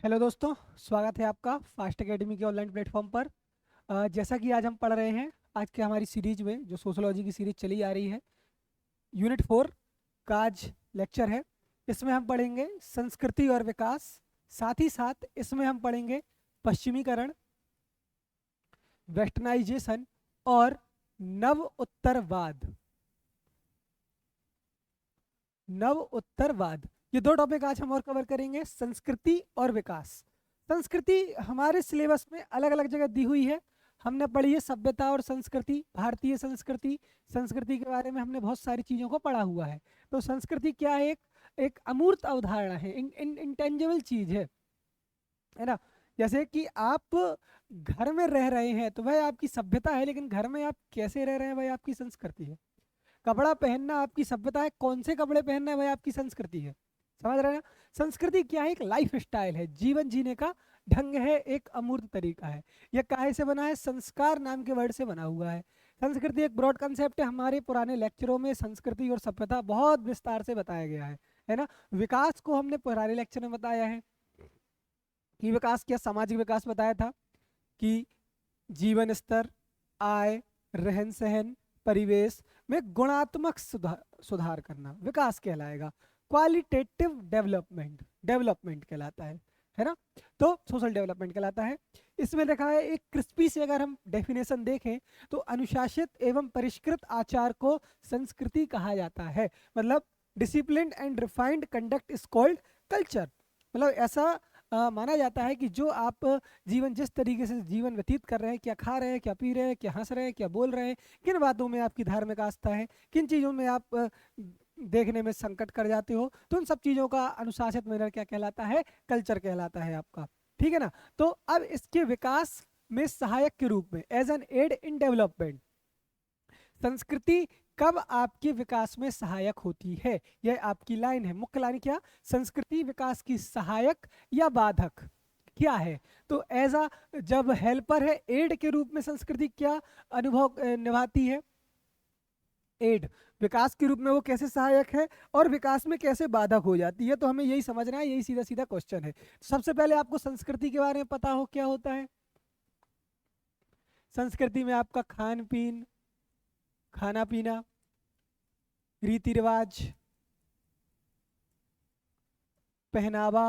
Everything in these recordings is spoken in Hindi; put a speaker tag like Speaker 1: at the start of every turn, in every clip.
Speaker 1: हेलो दोस्तों, स्वागत है आपका फास्ट एकेडमी के ऑनलाइन प्लेटफॉर्म पर। जैसा कि आज हम पढ़ रहे हैं, आज के हमारी सीरीज में जो सोशोलॉजी की सीरीज चली आ रही है, यूनिट 4 का आज लेक्चर है। इसमें हम पढ़ेंगे संस्कृति और विकास। साथ ही साथ इसमें हम पढ़ेंगे पश्चिमीकरण, वेस्टर्नाइजेशन और नव उत्तरवाद। नव उत्तरवाद, ये दो टॉपिक आज हम और कवर करेंगे, संस्कृति और विकास। संस्कृति हमारे सिलेबस में अलग अलग जगह दी हुई है। हमने पढ़ी है सभ्यता और संस्कृति, भारतीय संस्कृति। संस्कृति के बारे में हमने बहुत सारी चीज़ों को पढ़ा हुआ है। तो संस्कृति क्या है? एक अमूर्त अवधारणा है, इंटेंजिबल चीज है ना। जैसे कि आप घर में रह रहे हैं तो वह आपकी सभ्यता है, लेकिन घर में आप कैसे रह रहे हैं वह आपकी संस्कृति है। कपड़ा पहनना आपकी सभ्यता है, कौन से कपड़े पहनना है वह आपकी संस्कृति है। समझ रहे हैं ना? संस्कृति क्या है? एक लाइफ स्टाइल है, जीवन जीने का ढंग है, एक अमूर्त तरीका है। यह काहे से बना है? संस्कार नाम के वर्ड से बना हुआ है। संस्कृति एक ब्रॉड कंसेप्ट है। हमारे पुराने लेक्चरों में संस्कृति और सभ्यता बहुत विस्तार से बताया गया है ना। विकास को हमने पुराने लेक्चर में बताया है कि विकास क्या, सामाजिक विकास बताया था कि जीवन स्तर, आय, रहन सहन, परिवेश में गुणात्मक सुधार करना विकास कहलाएगा। क्वालिटेटिव डेवलपमेंट डेवलपमेंट कहलाता है ना। तो सोशल डेवलपमेंट कहलाता है। इसमें देखा है, एक क्रिस्पी से अगर हम डेफिनेशन देखें तो अनुशासित एवं परिष्कृत आचार को संस्कृति कहा जाता है। मतलब disciplined and refined conduct is called culture. मतलब ऐसा माना जाता है कि जो आप जीवन, जिस तरीके से जीवन व्यतीत कर रहे हैं, क्या खा रहे हैं, क्या पी रहे हैं, क्या हंस रहे हैं, क्या बोल रहे हैं, किन बातों में आपकी धार्मिक आस्था है, किन चीज़ों में आप देखने में संकट कर जाते हो, तो उन सब चीज़ों का अनुशासित मैनर क्या कहलाता है? कल्चर कहलाता है आपका। ठीक है ना। तो अब इसके विकास में सहायक के रूप में, as an aid in development, संस्कृति कब आपके विकास में सहायक होती है? यह आपकी लाइन है, मुख्य लाइन। क्या? संस्कृति विकास की सहायक या बाधक क्या है? तो ऐसा जब हेल्पर है, एड के रूप में संस्कृति क्या अनुभव निभाती है? एड। विकास के रूप में वो कैसे सहायक है और विकास में कैसे बाधक हो जाती है? तो हमें यही समझना है, यही सीधा सीधा क्वेश्चन है। सबसे पहले आपको संस्कृति के बारे में पता हो क्या होता है। संस्कृति में आपका खान पीन, खाना पीना, रीति रिवाज, पहनावा,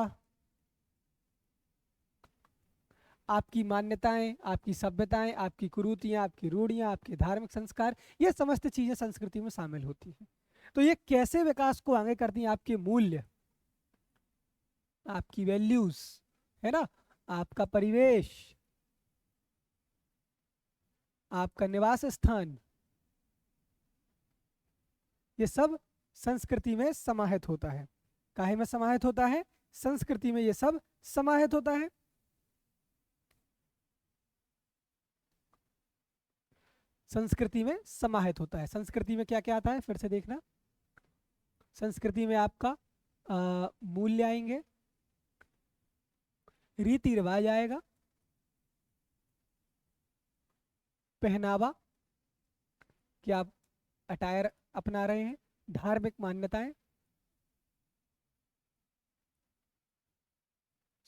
Speaker 1: आपकी मान्यताएं, आपकी सभ्यताएं, आपकी कुरीतियां, आपकी रूढ़ियां, आपके धार्मिक संस्कार, ये समस्त चीजें संस्कृति में शामिल होती हैं। तो ये कैसे विकास को आगे करती हैं? आपके मूल्य, आपकी वैल्यूज, है ना, आपका परिवेश, आपका निवास स्थान, ये सब संस्कृति में समाहित होता है। काहे में समाहित होता है? संस्कृति में ये सब समाहित होता है। संस्कृति में समाहित होता है। संस्कृति में क्या क्या आता है फिर से देखना। संस्कृति में आपका मूल्य आएंगे, रीति रिवाज आएगा, पहनावा, क्या आप अटायर अपना रहे हैं, धार्मिक मान्यताएं,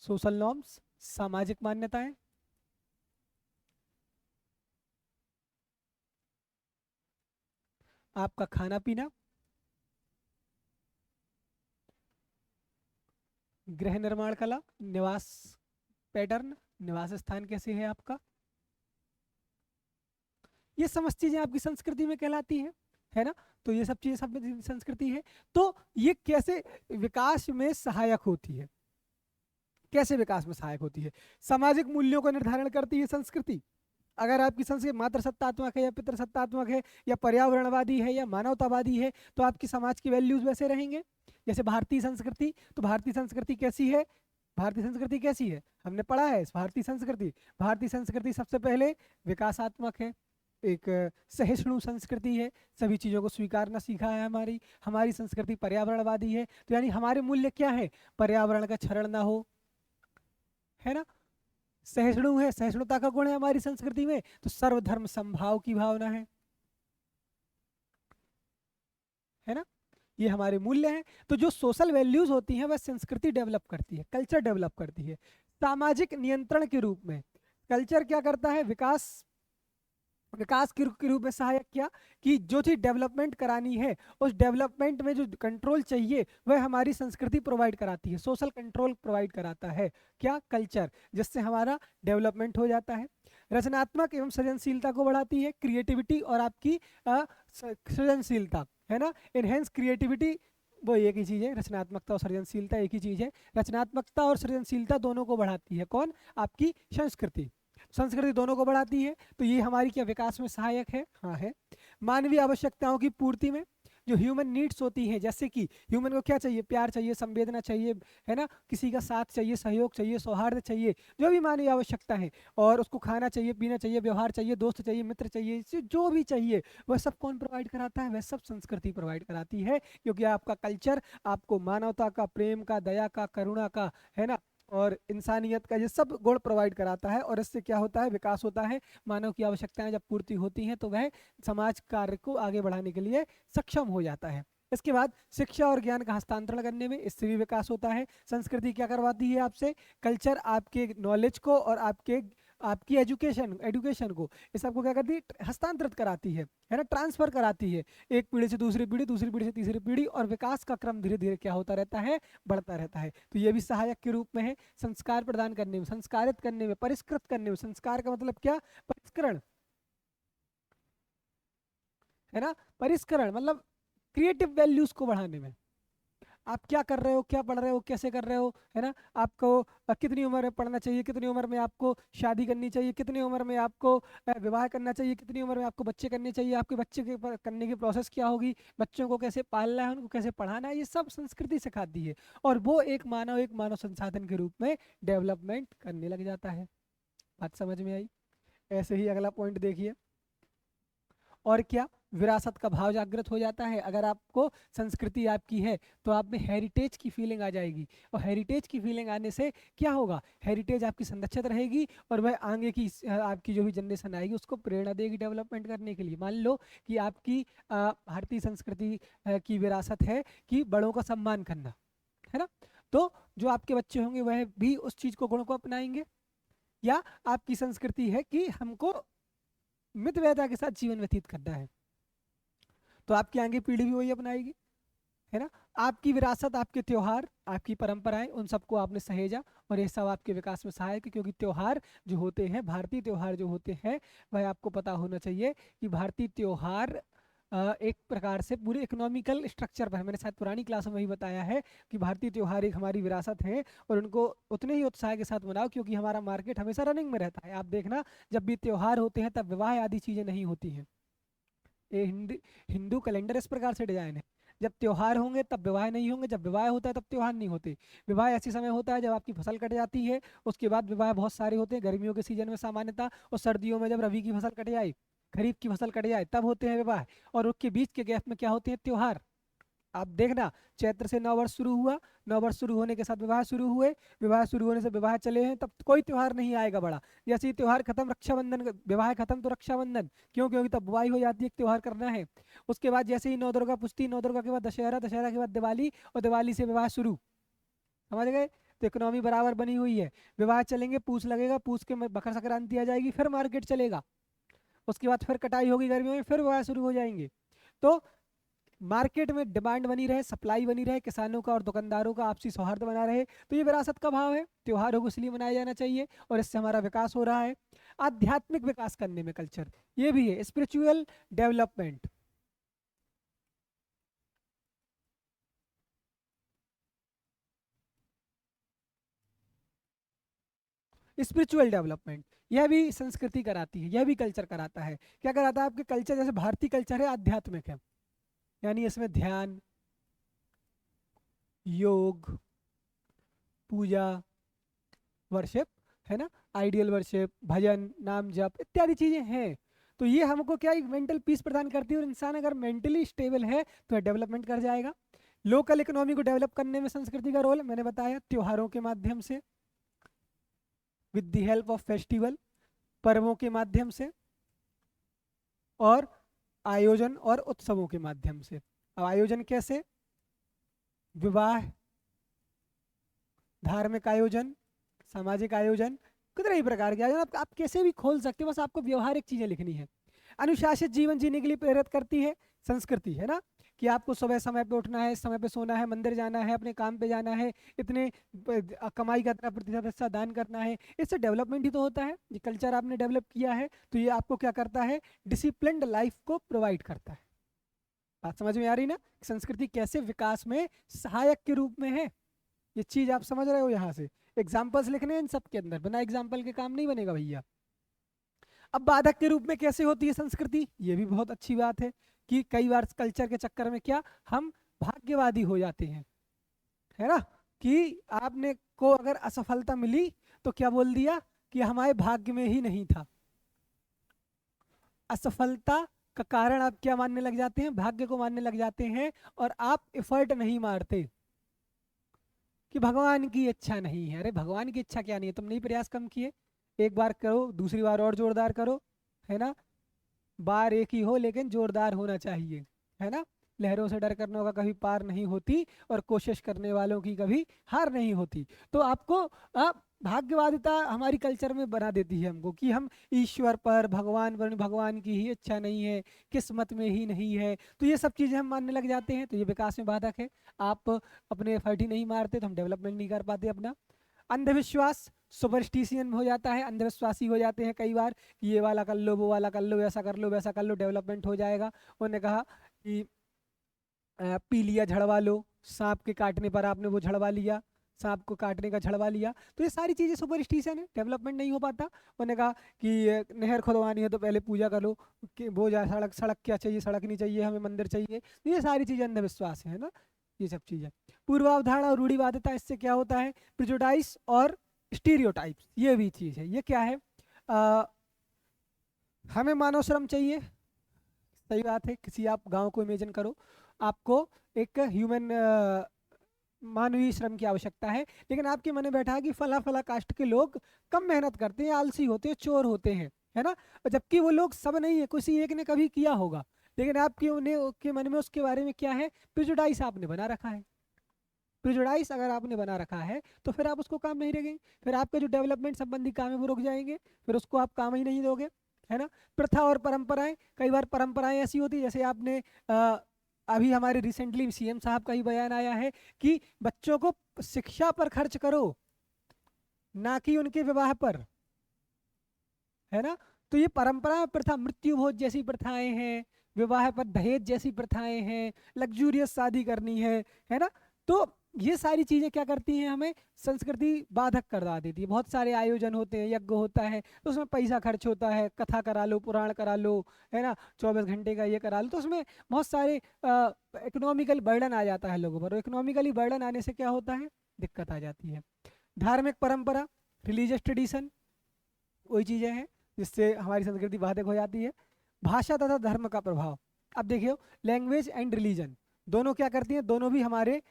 Speaker 1: सोशल नॉर्म्स, सामाजिक मान्यताएं, आपका खाना पीना, गृह निर्माण कला, निवास पैटर्न, निवास स्थान कैसे है आपका, ये समस्त चीजें आपकी संस्कृति में कहलाती हैं, है ना। तो ये सब चीजें सब संस्कृति है। तो ये कैसे विकास में सहायक होती है? कैसे विकास में सहायक होती है? सामाजिक मूल्यों का निर्धारण करती है संस्कृति। अगर आपकी संस्कृति मातृ सत्तात्मक है या पितृ सत्तात्मक है या पर्यावरणवादी है या मानवतावादी है, तो आपकी समाज की वैल्यूज वैसे रहेंगे। जैसे भारतीय संस्कृति, तो भारतीय संस्कृति कैसी है? भारतीय संस्कृति कैसी है हमने पढ़ा है। भारतीय संस्कृति, भारतीय संस्कृति सबसे पहले विकासात्मक है, एक सहिष्णु संस्कृति है, सभी चीज़ों को स्वीकारना सीखा है। हमारी हमारी संस्कृति पर्यावरणवादी है, तो यानी हमारे मूल्य क्या है? पर्यावरण का क्षरण ना हो, है ना। सहिष्णु है, सहिष्णुता का गुण है हमारी संस्कृति में, तो सर्वधर्म समभाव की भावना है ना। ये हमारे मूल्य हैं। तो जो सोशल वैल्यूज होती हैं वह संस्कृति डेवलप करती है, कल्चर डेवलप करती है। सामाजिक नियंत्रण के रूप में कल्चर क्या करता है, विकास के रूप में सहायक किया कि जो चीज डेवलपमेंट करानी है उस डेवलपमेंट में जो कंट्रोल चाहिए वह हमारी संस्कृति प्रोवाइड कराती है, सोशल कंट्रोल प्रोवाइड कराता है क्या, कल्चर, जिससे हमारा डेवलपमेंट हो जाता है। रचनात्मक एवं सृजनशीलता को बढ़ाती है, क्रिएटिविटी और आपकी सृजनशीलता, है ना, इनहेंस क्रिएटिविटी, वो एक ही चीज है, रचनात्मकता और सृजनशीलता एक ही चीज है। रचनात्मकता और सृजनशीलता दोनों को बढ़ाती है कौन, आपकी संस्कृति, संस्कृति दोनों को बढ़ाती है। तो ये हमारी क्या विकास में सहायक है, हाँ है। मानवीय आवश्यकताओं की पूर्ति में, जो ह्यूमन नीड्स होती हैं, जैसे कि ह्यूमन को क्या चाहिए, प्यार चाहिए, संवेदना चाहिए, है ना, किसी का साथ चाहिए, सहयोग चाहिए, सौहार्द चाहिए, जो भी मानवीय आवश्यकता है, और उसको खाना चाहिए, पीना चाहिए, व्यवहार चाहिए, दोस्त चाहिए, मित्र चाहिए, जो भी चाहिए वह सब कौन प्रोवाइड कराता है, वह सब संस्कृति प्रोवाइड कराती है। क्योंकि आपका कल्चर आपको मानवता का, प्रेम का, दया का, करुणा का, है ना, और इंसानियत का, ये सब गुण प्रोवाइड कराता है। और इससे क्या होता है, विकास होता है। मानव की आवश्यकताएं जब पूर्ति होती हैं तो वह समाज कार्य को आगे बढ़ाने के लिए सक्षम हो जाता है। इसके बाद शिक्षा और ज्ञान का हस्तांतरण करने में, इससे भी विकास होता है। संस्कृति क्या करवाती है आपसे, कल्चर आपके नॉलेज को और आपकी एजुकेशन को, इस सबको क्या करती है, हस्तांतरित कराती है ना, ट्रांसफर कराती है, एक पीढ़ी से दूसरी पीढ़ी, दूसरी पीढ़ी से तीसरी पीढ़ी, और विकास का क्रम धीरे धीरे क्या होता रहता है, बढ़ता रहता है। तो ये भी सहायक के रूप में है। संस्कार प्रदान करने में, संस्कारित करने में, परिष्कृत करने में, संस्कार का मतलब क्या, परिष्करण, है ना, परिष्करण मतलब क्रिएटिव वैल्यूज को बढ़ाने में। आप क्या कर रहे हो, क्या पढ़ रहे हो, कैसे कर रहे हो, है ना, आपको कितनी उम्र में पढ़ना चाहिए, कितनी उम्र में आपको शादी करनी चाहिए, कितनी उम्र में आपको विवाह करना चाहिए, कितनी उम्र में आपको बच्चे करने चाहिए, आपके बच्चे के करने की प्रोसेस क्या होगी, बच्चों को कैसे पालना है, उनको कैसे पढ़ाना है, ये सब संस्कृति सिखाती है। और वो एक मानव संसाधन के रूप में डेवलपमेंट करने लग जाता है। बात समझ में आई। ऐसे ही अगला पॉइंट देखिए, और क्या, विरासत का भाव जागृत हो जाता है। अगर आपको संस्कृति आपकी है तो आप में हेरिटेज की फीलिंग आ जाएगी, और हेरिटेज की फीलिंग आने से क्या होगा, हेरिटेज आपकी संरक्षित रहेगी, और वह आगे की आपकी जो भी जनरेशन आएगी उसको प्रेरणा देगी डेवलपमेंट करने के लिए। मान लो कि आपकी भारतीय संस्कृति की विरासत है कि बड़ों का सम्मान करना, है ना, तो जो आपके बच्चे होंगे वह भी उस चीज को, गुणों को अपनाएंगे। या आपकी संस्कृति है कि हमको मितव्ययता के साथ जीवन व्यतीत करना है, तो आपकी आगे पीढ़ी भी वही अपनाएगी, है ना। आपकी विरासत, आपके त्योहार, आपकी परंपराएं, उन सबको आपने सहेजा, और ये सब आपके विकास में सहायक है। क्योंकि त्योहार जो होते हैं, भारतीय त्योहार जो होते हैं, वह आपको पता होना चाहिए कि भारतीय त्योहार एक प्रकार से पूरे इकोनॉमिकल स्ट्रक्चर पर है। मैंने शायद पुरानी क्लास में वही बताया है कि भारतीय त्योहार एक हमारी विरासत है, और उनको उतने ही उत्साह के साथ मनाओ, क्योंकि हमारा मार्केट हमेशा रनिंग में रहता है। आप देखना, जब भी त्योहार होते हैं तब विवाह आदि चीजें नहीं होती हैं। ये हिंदू कैलेंडर इस प्रकार से डिजाइन है, जब त्योहार होंगे तब विवाह नहीं होंगे, जब विवाह होता है तब त्योहार नहीं होते। विवाह ऐसे समय होता है जब आपकी फसल कट जाती है, उसके बाद विवाह बहुत सारे होते हैं, गर्मियों के सीजन में सामान्यतः, और सर्दियों में जब रबी की फसल कट जाए, खरीफ की फसल कट जाए, तब होते हैं विवाह। और उसके बीच के गैप में क्या होते हैं, त्योहार। आप देखना, चैत्र से नव वर्ष शुरू हुआ, नव वर्ष शुरू होने के साथ विवाह शुरू हुए, विवाह शुरू होने से विवाह चले हैं, तब कोई त्योहार नहीं आएगा बड़ा। जैसे ही त्योहार खत्म, रक्षाबंधन विवाह खत्म तो रक्षाबंधन, क्यों, क्योंकि तब बुआई हो जाती है, एक त्योहार करना है। उसके बाद जैसे ही नौ दुर्गा पुजती, नौ दुर्गा के बाद दशहरा, दशहरा के बाद दिवाली, और दिवाली से विवाह शुरू, समझ गए। तो इकोनॉमी बराबर बनी हुई है। विवाह चलेंगे, पूछ लगेगा, पूछ के मकर संक्रांति आ जाएगी, फिर मार्केट चलेगा, उसके बाद फिर कटाई होगी गर्मियों में, फिर विवाह शुरू हो जाएंगे। तो मार्केट में डिमांड बनी रहे, सप्लाई बनी रहे, किसानों का और दुकानदारों का आपसी सौहार्द बना रहे, तो ये विरासत का भाव है। त्योहारों को इसलिए मनाया जाना चाहिए, और इससे हमारा विकास हो रहा है। आध्यात्मिक विकास करने में कल्चर, ये भी है, स्पिरिचुअल डेवलपमेंट, स्पिरिचुअल डेवलपमेंट, यह भी संस्कृति कराती है, यह भी कल्चर कराता है। क्या कराता है आपके कल्चर, जैसे भारतीय कल्चर है आध्यात्मिक है, यानी इसमें ध्यान, योग, पूजा, वर्शिप, है ना, आइडियल वर्शिप, भजन, नाम जप इत्यादि चीजें हैं। तो ये हमको क्या, एक मेंटल पीस प्रदान करती है, और इंसान अगर मेंटली स्टेबल है तो डेवलपमेंट कर जाएगा। लोकल इकोनॉमी को डेवलप करने में संस्कृति का रोल मैंने बताया, त्योहारों के माध्यम से, with the help of festival, पर्वों के माध्यम से, और आयोजन और उत्सवों के माध्यम से। अब आयोजन कैसे, विवाह, धार्मिक आयोजन, सामाजिक आयोजन, कितने ही प्रकार के आयोजन आप कैसे भी खोल सकते हो, बस आपको व्यवहारिक चीजें लिखनी है। अनुशासित जीवन जीने के लिए प्रेरित करती है संस्कृति, है ना, कि आपको सुबह समय पे उठना है, समय पे सोना है, मंदिर जाना है, अपने काम पे जाना है, इतने कमाई का इतना प्रतिशत हिस्सा दान करना है। इससे डेवलपमेंट ही तो होता है। ये कल्चर आपने डेवलप किया है तो ये आपको क्या करता है, डिसिप्लिन्ड लाइफ को प्रोवाइड करता है। बात समझ में आ रही ना, संस्कृति कैसे विकास में सहायक के रूप में है। ये चीज आप समझ रहे हो। यहाँ से एग्जाम्पल्स लिखने हैं इन सब के अंदर, बिना एग्जाम्पल के काम नहीं बनेगा भैया। अब बाधक के रूप में कैसे होती है संस्कृति, ये भी बहुत अच्छी बात है कि कई बार कल्चर के चक्कर में क्या हम भाग्यवादी हो जाते हैं, है ना, कि आपने को अगर असफलता मिली तो क्या बोल दिया कि हमारे भाग्य में ही नहीं था। असफलता का कारण आप क्या मानने लग जाते हैं, भाग्य को मानने लग जाते हैं, और आप एफर्ट नहीं मारते कि भगवान की इच्छा नहीं है। अरे भगवान की इच्छा क्या नहीं है, तुम नहीं प्रयास कम किए, एक बार करो, दूसरी बार और जोरदार करो, है ना, बार एक ही हो लेकिन जोरदार होना चाहिए, है ना। लहरों से डर करने का कभी पार नहीं होती और कोशिश करने वालों की कभी हार नहीं होती। तो आपको भाग्यवादिता हमारी कल्चर में बना देती है हमको कि हम ईश्वर पर, भगवान पर, भगवान की ही इच्छा नहीं है, किस्मत में ही नहीं है, तो ये सब चीज़ें हम मानने लग जाते हैं। तो ये विकास में बाधक है। आप अपने एफर्ट ही नहीं मारते तो हम डेवलपमेंट नहीं कर पाते अपना। अंधविश्वास, सुपरस्टिशियन हो जाता है, अंधविश्वासी हो जाते हैं कई बार कि ये वाला कर लो, वो वाला कर लो, ऐसा कर लो, वैसा कर लो, डेवलपमेंट हो जाएगा। उन्होंने कहा कि पी लिया झड़वा लो, सांप के काटने पर आपने वो झड़वा लिया, सांप को काटने का झड़वा लिया, तो ये सारी चीज़ें सुपरस्टिशन है, डेवलपमेंट नहीं हो पाता। उन्होंने कहा कि नहर खुदवानी है तो पहले पूजा कर लो, कि वो जा सड़क, सड़क क्या चाहिए, सड़क नहीं चाहिए, हमें मंदिर चाहिए, तो ये सारी चीज़ें अंधविश्वास है ना, ये सब चीज़ें। पूर्वावधारणा और रूढ़िवादिता, इससे क्या होता है, प्रिजुडाइज और स्टीरियोटाइप्स, ये भी चीज़ है। ये क्या है, हमें मानव श्रम चाहिए, सही बात है। किसी आप गांव को इमेजिन करो, आपको एक ह्यूमन मानवीय श्रम की आवश्यकता है, लेकिन आपके मन में बैठा है कि फला फला कास्ट के लोग कम मेहनत करते हैं, आलसी होते हैं, चोर होते हैं, है ना, जबकि वो लोग सब नहीं है, किसी एक ने कभी किया होगा, लेकिन आपके उन्हें के मन में उसके बारे में क्या है, प्रिजुडाइस आपने बना रखा है। प्रिजुडाइस अगर आपने बना रखा है तो फिर आप उसको काम नहीं देंगे, फिर आपके जो डेवलपमेंट संबंधी काम है वो रुक जाएंगे, फिर उसको आप काम ही नहीं दोगे, है ना। प्रथा और परंपराएं, कई बार परंपराएं ऐसी होती है, जैसे आपने अभी हमारे रिसेंटली सीएम साहब का ही बयान आया है कि बच्चों को शिक्षा पर खर्च करो, ना कि उनके विवाह पर, है ना। तो ये परंपरा प्रथा, मृत्यु भोज जैसी प्रथाएं हैं, विवाह पर दहेज जैसी प्रथाएं हैं, लग्जूरियस शादी करनी है ना। तो ये सारी चीजें क्या करती हैं, हमें संस्कृति बाधक करवा देती है। बहुत सारे आयोजन होते हैं, यज्ञ होता है तो उसमें पैसा खर्च होता है, कथा करा लो, पुराण करा लो, है ना, 24 घंटे का ये करा लो, तो उसमें बहुत सारे इकोनॉमिकल बर्डन आ जाता है लोगों पर। इकोनॉमिकली बर्डन आने से क्या होता है, दिक्कत आ जाती है। धार्मिक परंपरा, रिलीजियस ट्रेडिशन, वही चीज़ें हैं जिससे हमारी संस्कृति बाधक हो जाती है। भाषा तथा धर्म का प्रभाव, अब देखियो, लैंग्वेज एंड रिलीजन दोनों क्या करती हैं, दोनों भी हमारे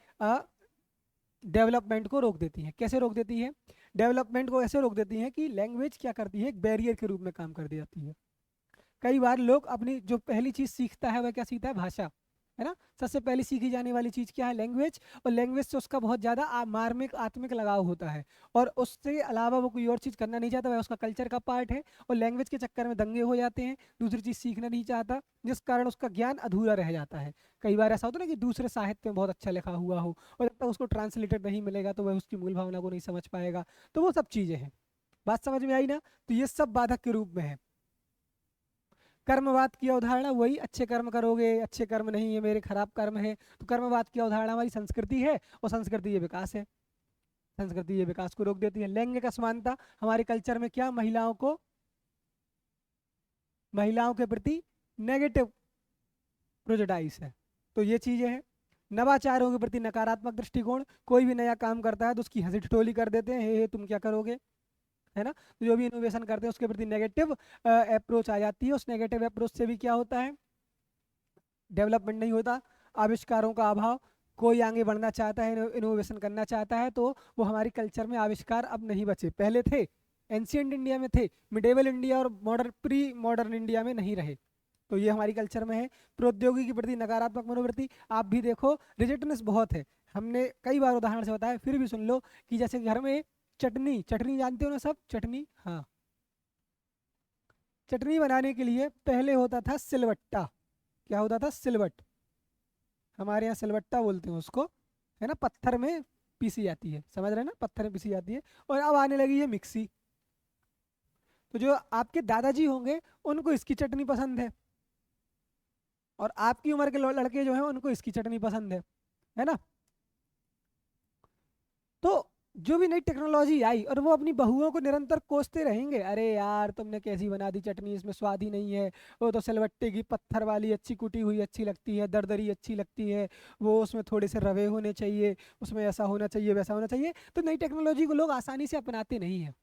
Speaker 1: डेवलपमेंट को रोक देती हैं। कैसे रोक देती है, डेवलपमेंट को ऐसे रोक देती हैं कि लैंग्वेज क्या करती है, एक बैरियर के रूप में काम कर दी जाती है। कई बार लोग अपनी जो पहली चीज़ सीखता है वह क्या सीखता है, भाषा, है ना। सबसे पहले सीखी जाने वाली चीज़ क्या है, लैंग्वेज, और लैंग्वेज से उसका बहुत ज़्यादा मार्मिक आत्मिक लगाव होता है, और उससे अलावा वो कोई और चीज़ करना नहीं चाहता, वह उसका कल्चर का पार्ट है, और लैंग्वेज के चक्कर में दंगे हो जाते हैं, दूसरी चीज़ सीखना नहीं चाहता, जिस कारण उसका ज्ञान अधूरा रह जाता है। कई बार ऐसा होता है ना कि दूसरे साहित्य में बहुत अच्छा लिखा हुआ हो, और जब तक उसको ट्रांसलेटेड नहीं मिलेगा तो वह उसकी मूल भावना को नहीं समझ पाएगा। तो वो सब चीज़ें हैं। बात समझ में आई ना। तो ये सब बाधक के रूप में है। कर्मवाद की अवधारणा, वही अच्छे कर्म करोगे, अच्छे कर्म नहीं है मेरे, खराब कर्म है, तो कर्मवाद की अवधारणा हमारी संस्कृति है, और संस्कृति ये विकास है, संस्कृति ये विकास को रोक देती है। लैंगिक असमानता, हमारे कल्चर में क्या, महिलाओं के प्रति नेगेटिव प्रेजुडाइस है, तो ये चीजें हैं। नवाचारों के प्रति नकारात्मक दृष्टिकोण, कोई भी नया काम करता है तो उसकी हंसी ठिठोली कर देते हैं, हे तुम क्या करोगे, है ना। तो जो भी इनोवेशन करते हैं उसके प्रति नेगेटिव अप्रोच आ जाती है। उस नेगेटिव अप्रोच से भी क्या होता है, डेवलपमेंट नहीं होता, आविष्कारों का अभाव। कोई आगे बढ़ना चाहता है, इनोवेशन करना चाहता है, तो वो हमारी कल्चर में आविष्कार अब नहीं बचे। पहले थे, एंशियंट इंडिया में थे, मिडेवल इंडिया और मॉडर्न प्री मॉडर्न इंडिया में नहीं रहे। तो ये हमारी कल्चर में है। प्रौद्योगिकी के प्रति नकारात्मक मनोवृत्ति, आप भी देखो रिजिडनेस बहुत है, हमने कई बार उदाहरण से बताया, फिर भी सुन लो कि जैसे घर में चटनी, चटनी जानते हो ना सब, चटनी, हाँ, चटनी बनाने के लिए पहले होता था सिलवट्टा। क्या होता था? सिलवट, हमारे यहाँ सिलवट्टा बोलते हैं उसको, है ना, पत्थर में पीसी जाती है, समझ रहे हैं ना, पत्थर में पीसी जाती है। और अब आने लगी है मिक्सी। तो जो आपके दादाजी होंगे उनको इसकी चटनी पसंद है, और आपकी उम्र के लड़के जो हैं उनको इसकी चटनी पसंद है ना। तो जो भी नई टेक्नोलॉजी आई और वो अपनी बहुओं को निरंतर कोसते रहेंगे, अरे यार तुमने कैसी बना दी चटनी, इसमें स्वाद ही नहीं है, वो तो सिलवट्टे की पत्थर वाली अच्छी कुटी हुई अच्छी लगती है, दरदरी अच्छी लगती है, वो उसमें थोड़े से रवे होने चाहिए, उसमें ऐसा होना चाहिए वैसा होना चाहिए। तो नई टेक्नोलॉजी को लोग आसानी से अपनाते नहीं है,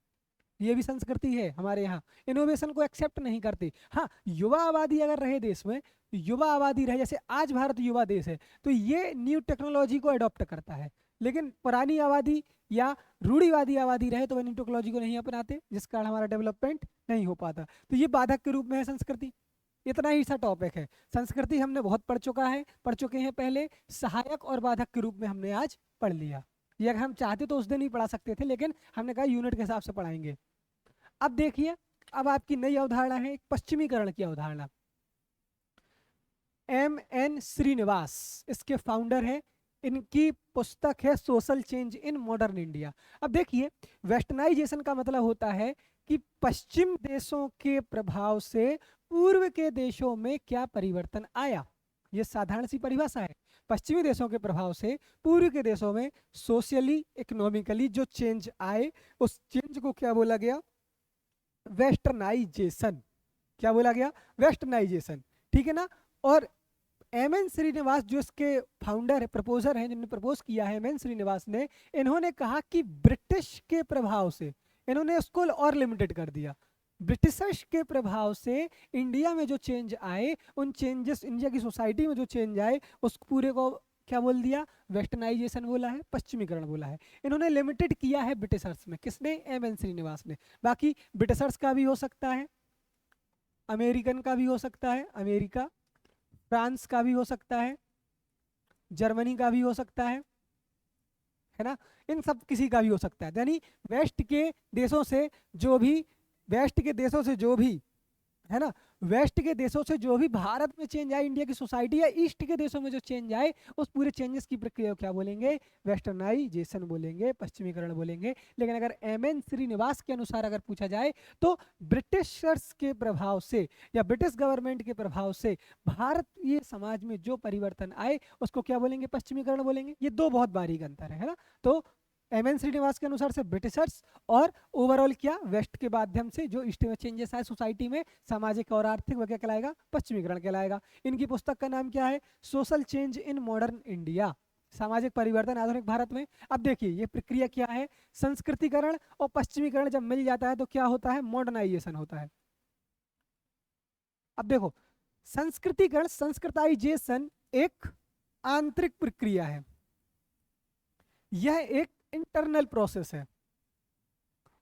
Speaker 1: ये भी संस्कृति है हमारे यहाँ, इनोवेशन को एक्सेप्ट नहीं करते। हाँ, युवा आबादी अगर रहे देश में, युवा आबादी रहे, जैसे आज भारत युवा देश है, तो ये न्यू टेक्नोलॉजी को अडॉप्ट करता है। लेकिन पुरानी आबादी या रूढ़िवादी आबादी रहे तो वे न्यू टेक्नोलॉजी को नहीं अपनाते, जिस कारण हमारा डेवलपमेंट नहीं हो पाता। तो ये बाधक के रूप में है संस्कृति। इतना ही सा टॉपिक है, संस्कृति हमने बहुत पढ़ चुके हैं पहले, सहायक और बाधक के रूप में हमने आज पढ़ लिया। ये अगर हम चाहते तो उस दिन ही पढ़ा सकते थे, लेकिन हमने कहा यूनिट के हिसाब से पढ़ाएंगे। अब देखिए, अब आपकी नई अवधारणा है एक पश्चिमीकरण की अवधारणा। M.N. श्रीनिवास इसके फाउंडर हैं, इनकी पुस्तक है social change in modern India. अब देखिए, वेस्टर्नाइजेशन का मतलब होता है कि पश्चिम देशों के प्रभाव से पूर्व के देशों में क्या परिवर्तन आया। ये साधारण सी परिभाषा है। पश्चिमी देशों के प्रभाव से पूर्व के देशों में सोशली इकोनॉमिकली जो चेंज आए, उस चेंज को क्या बोला गया? वेस्टर्नाइजेशन। क्या बोला गया? वेस्टर्नाइजेशन, ठीक है ना। और M.N. श्रीनिवास जो इसके फाउंडर है, प्रपोजर हैं, जिन्होंने प्रपोज किया है M.N. श्रीनिवास ने, इन्होंने कहा कि ब्रिटिश के प्रभाव से, इन्होंने उसको और लिमिटेड कर दिया, ब्रिटिशर्स के प्रभाव से इंडिया में जो चेंज आए, उन चेंजेस, इंडिया की सोसाइटी में जो चेंज आए, उस पूरे को क्या बोल दिया? वेस्टर्नाइजेशन बोला है, पश्चिमीकरण बोला है। इन्होंने लिमिटेड किया है ब्रिटिशर्स में, किसने? M.N. श्रीनिवास ने। बाकी ब्रिटिशर्स का भी हो सकता है, अमेरिकन का भी हो सकता है, अमेरिका, फ्रांस का भी हो सकता है, जर्मनी का भी हो सकता है ना, इन सब किसी का भी हो सकता है। यानी वेस्ट के देशों से जो भी, वेस्ट के देशों से जो भी, है ना, वेस्ट के देशों से जो भी भारत में चेंज आए, इंडिया की सोसाइटी या ईस्ट के देशों में जो चेंज आए, उस पूरे चेंजेस की प्रक्रिया क्या बोलेंगे? वेस्टर्नाइजेशन बोलेंगे, पश्चिमीकरण बोलेंगे। लेकिन अगर M.N. श्रीनिवास के अनुसार अगर पूछा जाए तो ब्रिटिशर्स के प्रभाव से या ब्रिटिश गवर्नमेंट के प्रभाव से भारतीय समाज में जो परिवर्तन आए, उसको क्या बोलेंगे? पश्चिमीकरण बोलेंगे। ये दो बहुत बारीक अंतर है ना। तो M.N. श्रीनिवास के अनुसार से ब्रिटिशर्स, और ओवरऑल क्या? वेस्ट के माध्यम से जो ईस्ट में चेंजेस आए सोसाइटी में, सामाजिक और आर्थिक, वह क्या कहलाएगा? पश्चिमीकरण कहलाएगा। इनकी पुस्तक का नाम क्या है? Social change in modern India, सामाजिक परिवर्तन आधुनिक भारत में। अब देखिए ये प्रक्रिया क्या है? संस्कृतिकरण और पश्चिमीकरण जब मिल जाता है तो क्या होता है? मॉडर्नाइजेशन होता है। अब देखो, संस्कृतिकरण, संस्कृताइजेशन एक आंतरिक प्रक्रिया है, यह एक इंटरनल प्रोसेस है,